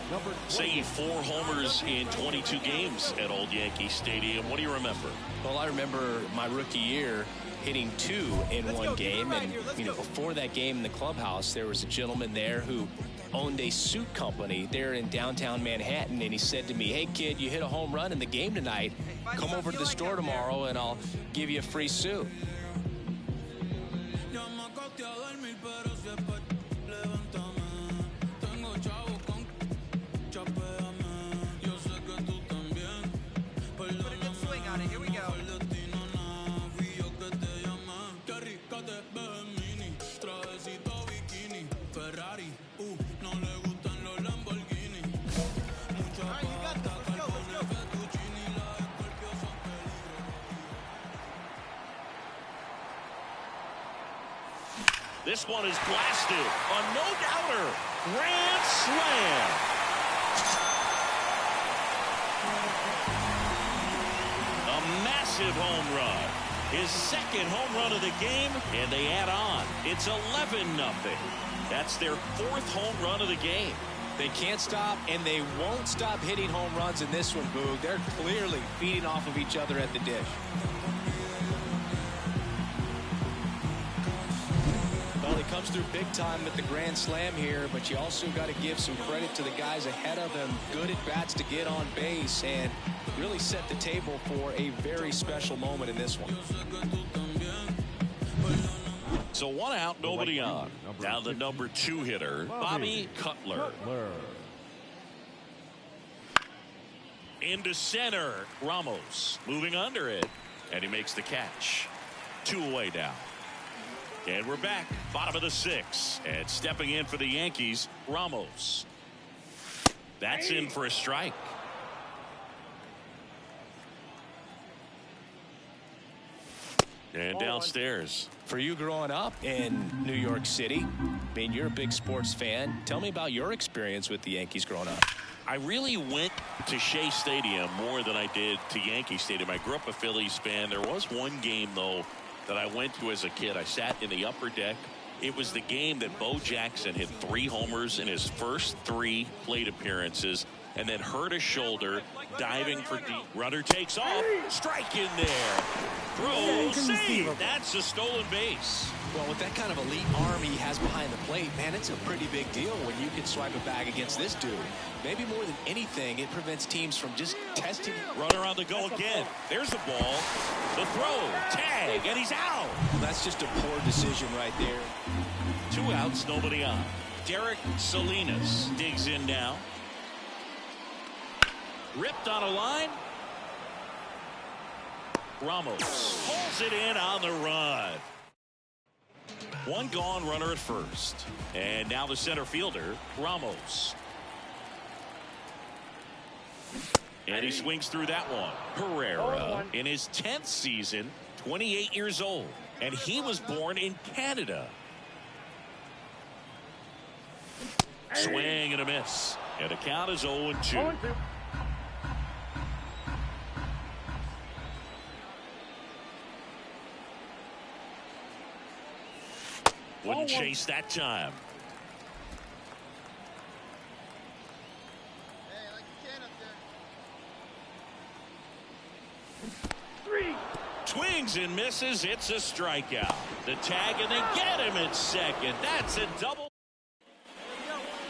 Number 20.
Say 4 homers in 22 games at Old Yankee Stadium. What do you remember?
Well, I remember my rookie year hitting 2 in one game, and before that game in the clubhouse, there was a gentleman there who owned a suit company there in downtown Manhattan, and he said to me, "Hey kid, you hit a home run in the game tonight. Come over to the store tomorrow and I'll give you a free suit."
This one is blasted. A no-doubter. Grand slam. A massive home run. His second home run of the game, and they add on. It's 11-0. That's their 4th home run of the game.
They can't stop, and they won't stop hitting home runs in this one, Boog. They're clearly feeding off of each other at the dish. Well, he comes through big time at the grand slam here, but you also got to give some credit to the guys ahead of him. Good at bats to get on base and really set the table for a very special moment in this one.
So 1 out, nobody on. Now the number 2 hitter, Bobby Cutler. Into center, Ramos moving under it, and he makes the catch. 2 away now. And we're back, bottom of the 6th, and stepping in for the Yankees, Ramos. That's in for a strike. And downstairs.
For you growing up in New York City, I mean, you're a big sports fan. Tell me about your experience with the Yankees growing up.
I really went to Shea Stadium more than I did to Yankee Stadium. I grew up a Phillies fan. There was one game, though, that I went to as a kid. I sat in the upper deck. It was the game that Bo Jackson hit 3 homers in his first 3 plate appearances and then hurt his shoulder diving for deep. Runner takes off. Strike in there. Throw, save. That's a stolen base.
Well, with that kind of elite arm he has behind the plate, man, it's a pretty big deal when you can swipe a bag against this dude. Maybe more than anything, it prevents teams from just testing.
Runner on the go again. There's the ball. The throw. Tag. And he's out.
Well, that's just a poor decision right there.
2 outs, nobody on. Derek Salinas digs in now. Ripped on a line. Ramos pulls it in on the run. 1 gone, runner at first. And now the center fielder, Ramos. And he swings through that one. Herrera in his 10th season, 28 years old. And he was born in Canada. Swing and a miss. And the count is 0-2. Wouldn't chase that time. Swings and misses. It's a strikeout. The tag, and they get him at second. That's a double.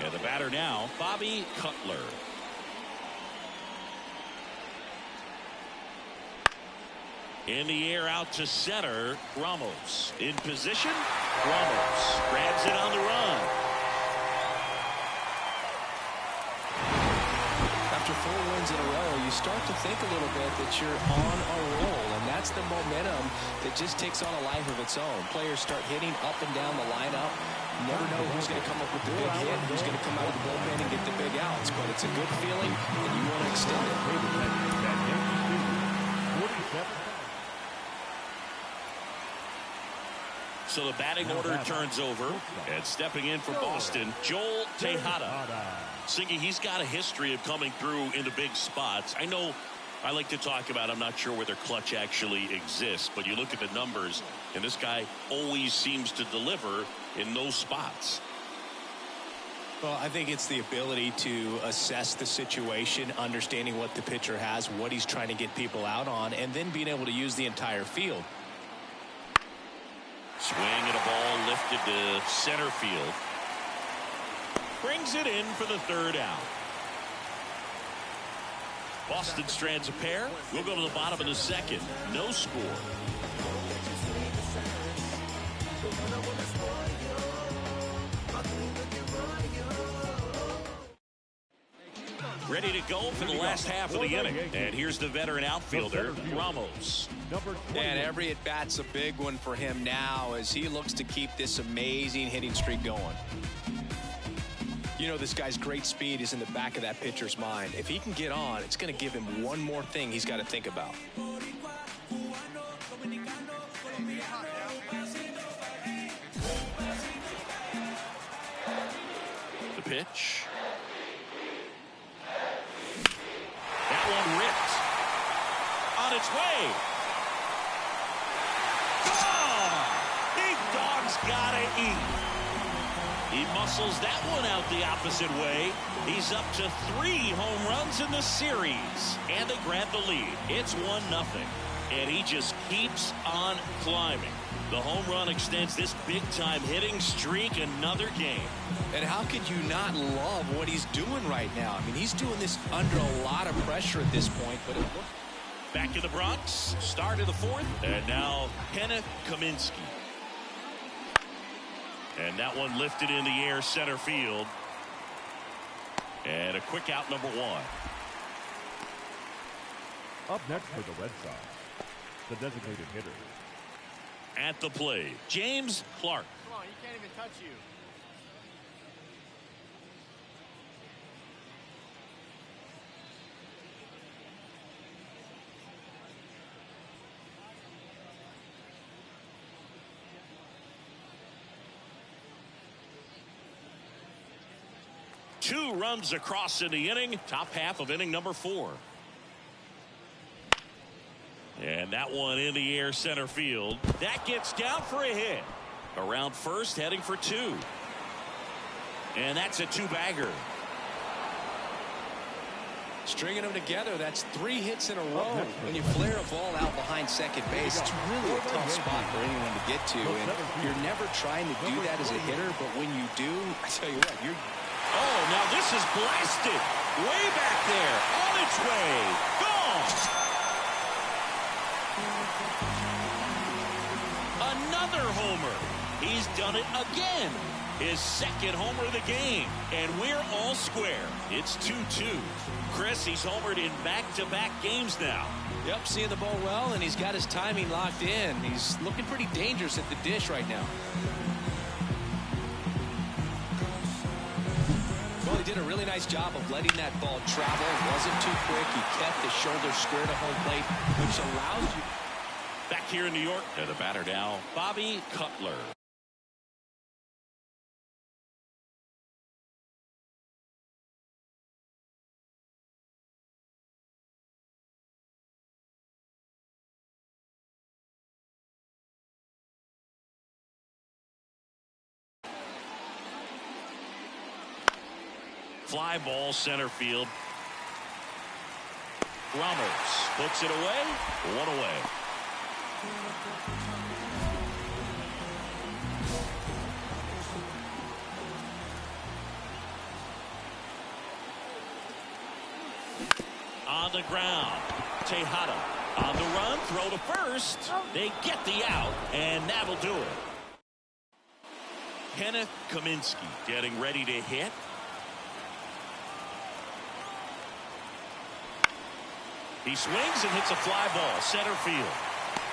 And the batter now, Bobby Cutler. In the air out to center, Ramos. In position, Ramos grabs it on the run.
After 4 wins in a row, you start to think a little bit that you're on a roll, and that's the momentum that just takes on a life of its own. Players start hitting up and down the lineup. You never know who's going to come up with the big hit, who's going to come out of the bullpen and get the big outs, but it's a good feeling, and you want to extend it.
So the batting order turns over, and stepping in for Boston, Joel Tejada. Singy, he's got a history of coming through in the big spots. I know I like to talk about, I'm not sure whether clutch actually exists, but you look at the numbers, and this guy always seems to deliver in those spots.
Well, I think it's the ability to assess the situation, understanding what the pitcher has, what he's trying to get people out on, and then being able to use the entire field.
Swing and a ball lifted to center field. Brings it in for the third out. Boston strands a pair. We'll go to the bottom of the second. No score. Ready to go for the last half of the inning. And here's the veteran outfielder, Ramos.
And every at-bat's a big one for him now as he looks to keep this amazing hitting streak going. You know, this guy's great speed is in the back of that pitcher's mind. If he can get on, it's going to give him one more thing he's got to think about.
The pitch. That one ripped. On its way. Gone! Big dog's gotta eat. He muscles that one out the opposite way. He's up to 3 home runs in the series. And they grab the lead. It's 1-0. And he just keeps on climbing. The home run extends this big-time hitting streak another game.
And how could you not love what he's doing right now? I mean, he's doing this under a lot of pressure at this point. But
back in the Bronx, start of the fourth. And now Kenneth Kaminsky. And that one lifted in the air center field. And a quick out, number 1.
Up next for the Red Sox, the designated hitter.
At the plate, James Clark.
Come on, he can't even touch you.
Two runs across in the inning. Top half of inning number 4. And that one in the air center field. That gets down for a hit. Around first, heading for 2. And that's a 2-bagger.
stringing them together, that's 3 hits in a row. When you flare a ball out behind second base, it's really a tough spot for anyone to get to. And you're never trying to do that as a hitter, but when you do, I tell you what, you're...
Oh, now this is blasted. Way back there. On its way. Gone. Another homer. He's done it again. His second homer of the game. And we're all square. It's 2-2. Chris, he's homered in back-to-back games now.
Yep, seeing the ball well, and he's got his timing locked in. He's looking pretty dangerous at the dish right now. Well, he did a really nice job of letting that ball travel. It wasn't too quick. He kept the shoulder square to home plate, which allows you...
Back here in New York, the batter now, Bobby Cutler. Fly ball center field. Ramos puts it away. 1 away. On the ground, Tejada on the run, throw to first. They get the out, and that'll do it. Kenneth Kaminsky getting ready to hit. He swings and hits a fly ball, center field.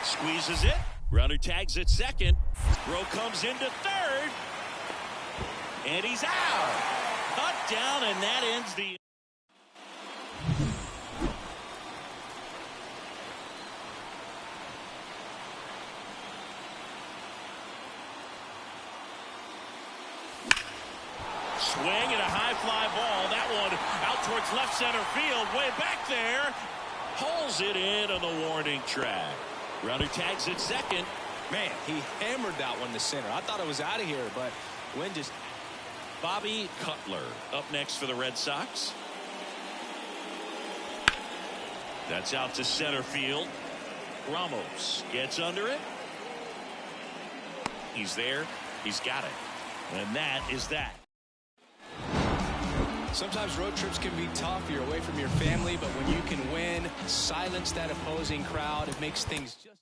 Squeezes it. Runner tags at second. Throw comes into third. And he's out. Cut down, and that ends the... Swing and a high fly ball. That one out towards left center field. Way back there. Hauls it in on the warning track. Runner tags at second.
Man, he hammered that one to center. I thought it was out of here, but Wynn just...
Bobby Cutler up next for the Red Sox. That's out to center field. Ramos gets under it. He's there. He's got it. And that is that.
Sometimes road trips can be tough. You're away from your family, but when you can win, silence that opposing crowd, it makes things just...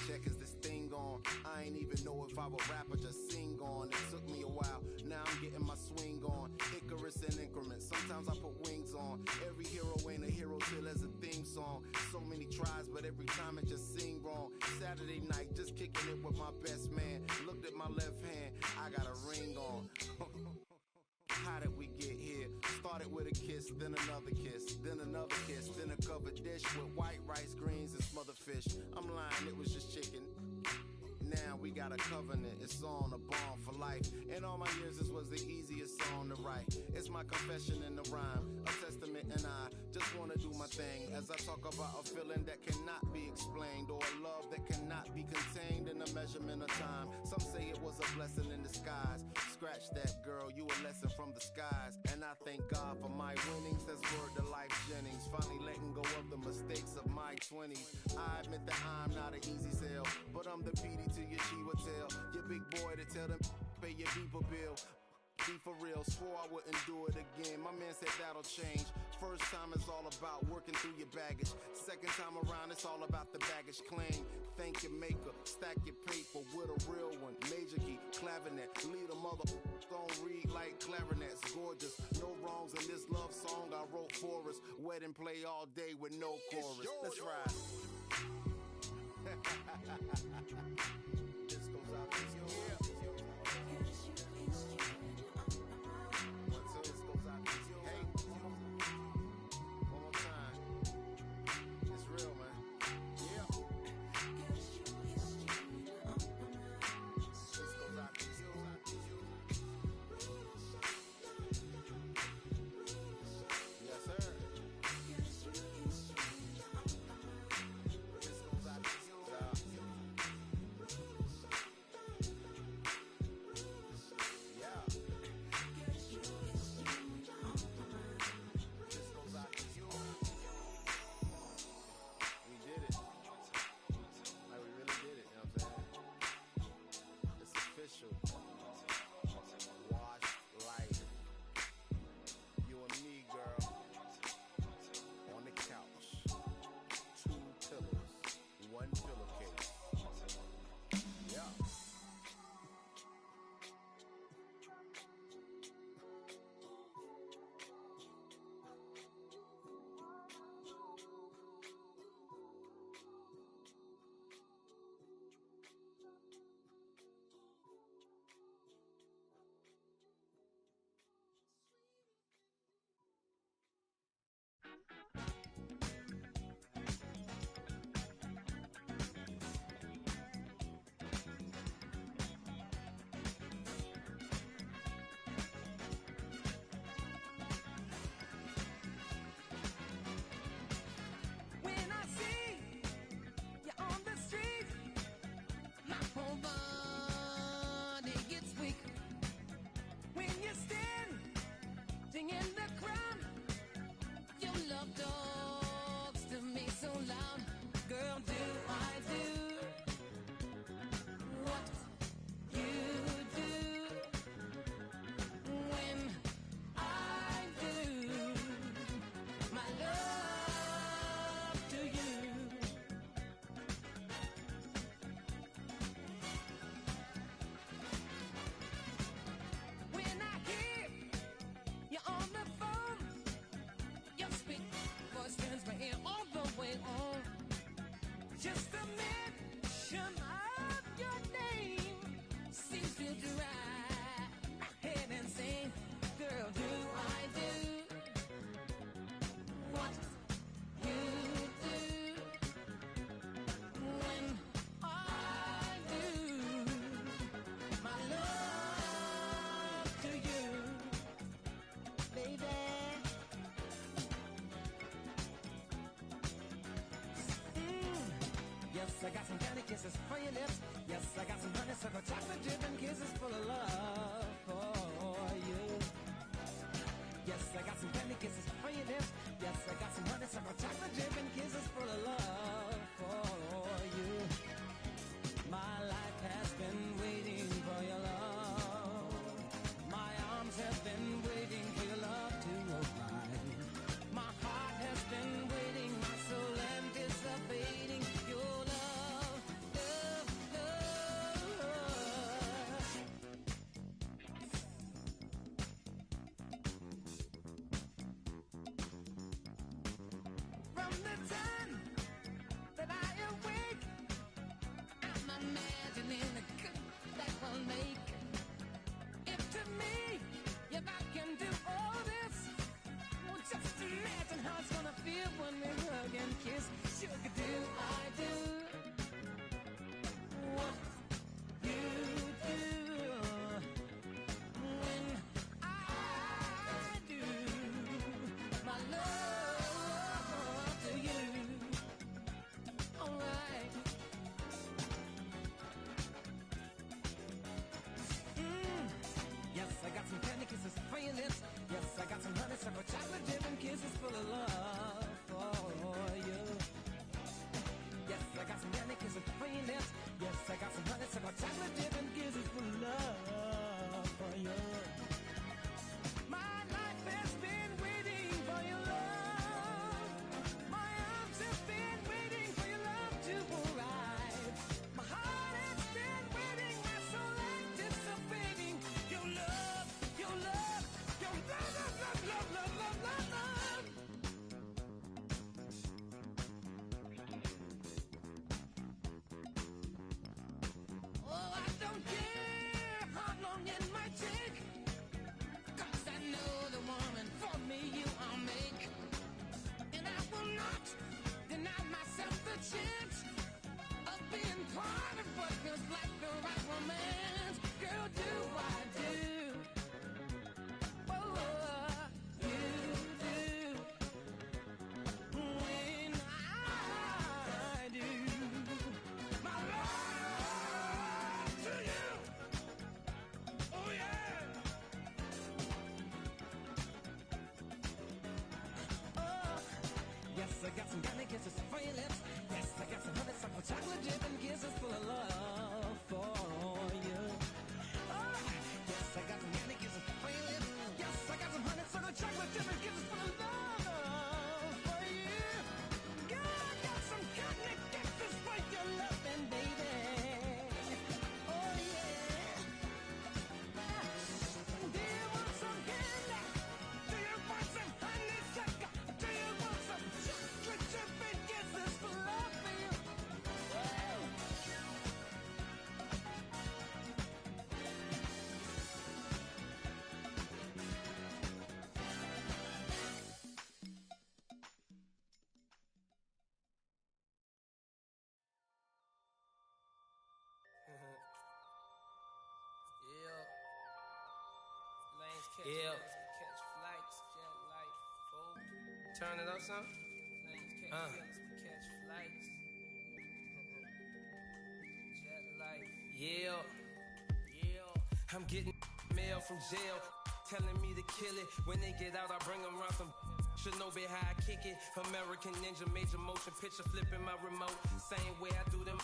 Check, is this thing on? I ain't even know if I would rap or just sing on. It took me a while, now I'm getting my swing on. Icarus in increments, sometimes I put wings on. Every hero ain't a hero till there's a theme song. So many tries, but every time it just sing wrong. Saturday night, just kicking it with my best man. Looked at my left hand, I got a ring on. How did we get here? Started with a kiss, then another kiss, then another kiss, then a covered dish with white rice, greens, and smothered fish. I'm lying, it was just chicken. Now we got a covenant, it's on a bond for life. In all my years, this was the easiest song to write. It's my confession in the rhyme, a testament, and I just wanna do my thing as I talk about a feeling that cannot be explained, or a love that cannot be contained in a measurement of time. Some say it was a blessing in disguise. Scratch that, girl, you a lesson from the skies. And I thank God for my winnings. That's word to Life Jennings. Finally letting go of the mistakes of my 20s. I admit that I'm not an easy sell, but I'm the PD to your Chiwa tail. Your big boy to tell them pay your people bill. Be for real, swore I wouldn't do it again. My man said that'll change. First time is all about working through your baggage. Second time around, it's all about the baggage claim. Thank your maker, stack your paper with a real one. Major key, clavinet, lead a mother gon' read like clarinets. Gorgeous, no wrongs in this love song I wrote for us. Wedding play all day with no chorus. Let's ride. This goes out to you.
I got some candy kisses for your lips. Yes, I got some honeysuckle chocolate dripping kisses full of love for you. Yes, I got some candy kisses for your lips. Yes, I got some honeysuckle chocolate dripping kisses full of love for you. My life has been waiting for your love. My arms have been waiting for your love to open. My heart has been waiting, my soul anticipating your love. Sugar, do I do what you do? got some candy kisses for your lips. Yes, I got some honeysuckle chocolate dip and kisses full of love for you. Oh, yes, I got some candy kisses for your lips. Yes, I got some honeysuckle chocolate dip and kisses full of love for you. Girl, I got some candy kisses for your loving, baby. Oh yeah. Do you want some candy? Do you want some honeysuckle? Do you want some chocolate chip and kisses for love for you? Woo!
Yeah. Lanes catch, yeah. Catch flights, jet light, fold. Turn it up some. Lanes catch flights. Jet light. Yeah. Yeah. I'm getting mail from jail, telling me to kill it. When they get out, I bring them around some. Should know be how I kick it. American Ninja, major motion picture, flipping my remote. Same way I do them,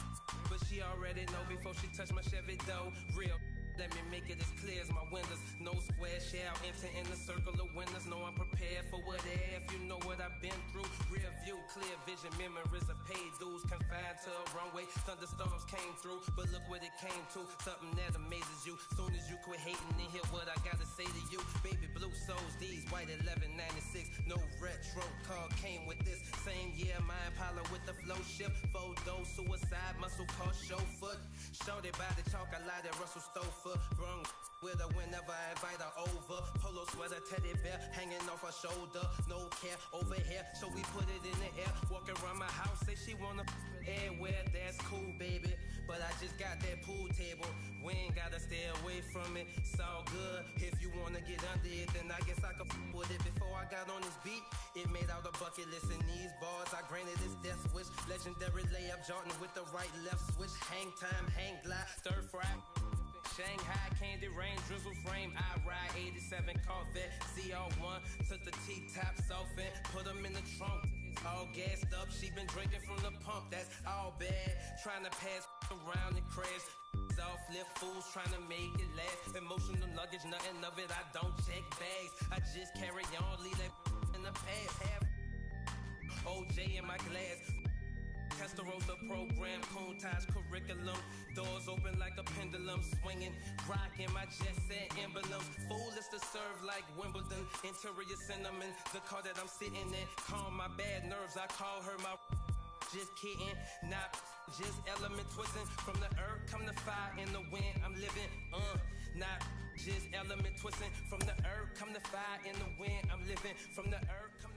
but she already know before she touch my Chevy dough. Real. Let me make it as clear as my windows. No square shall enter in the circle of winners. No, I'm prepared for whatever. If you know what I've been through. Rear view, clear vision, memories of paid dues. Confined to a runway, thunderstorms came through. But look what it came to. Something that amazes you. Soon as you quit hating and hear what I gotta say to you. Baby blue souls, these white 1196. No retro car came with this. Same year, my Impala with the flow ship. Photo, suicide, muscle car, chauffeur. Shorty by the chalk, I light at Russell Stover. Brung with her whenever I invite her over. Polo sweater, teddy bear hanging off her shoulder. No care over here, so we put it in the air. Walking around my house, say she wanna everywhere. That's cool, baby. But I just got that pool table. We ain't gotta stay away from it. It's all good. If you wanna get under it, then I guess I could with it. Before I got on this beat, it made out a bucket list in these bars. I granted this death wish. Legendary layup, Jordan with the right left switch. Hang time, hang glide, stir fry. Shanghai candy rain, drizzle frame. I ride 87 Corvette, CR1. Took the T-tops off and put them in the trunk. All gassed up, she been drinking from the pump. That's all bad. Trying to pass around and crash. Off lift fools trying to make it last. Emotional luggage, nothing of it. I don't check bags. I just carry on, leave that in the past. Have OJ in my glass. Testarossa program, Kuntage curriculum. Doors open like a pendulum, swinging, rocking my jet set emblems. Foolish to serve like Wimbledon, interior cinnamon. The car that I'm sitting in, calm my bad nerves. I call her my. Just kidding, not just element twisting. From the earth come the fire in the wind. I'm living, not just element twisting. From the earth come the fire in the wind. I'm living from the earth. Come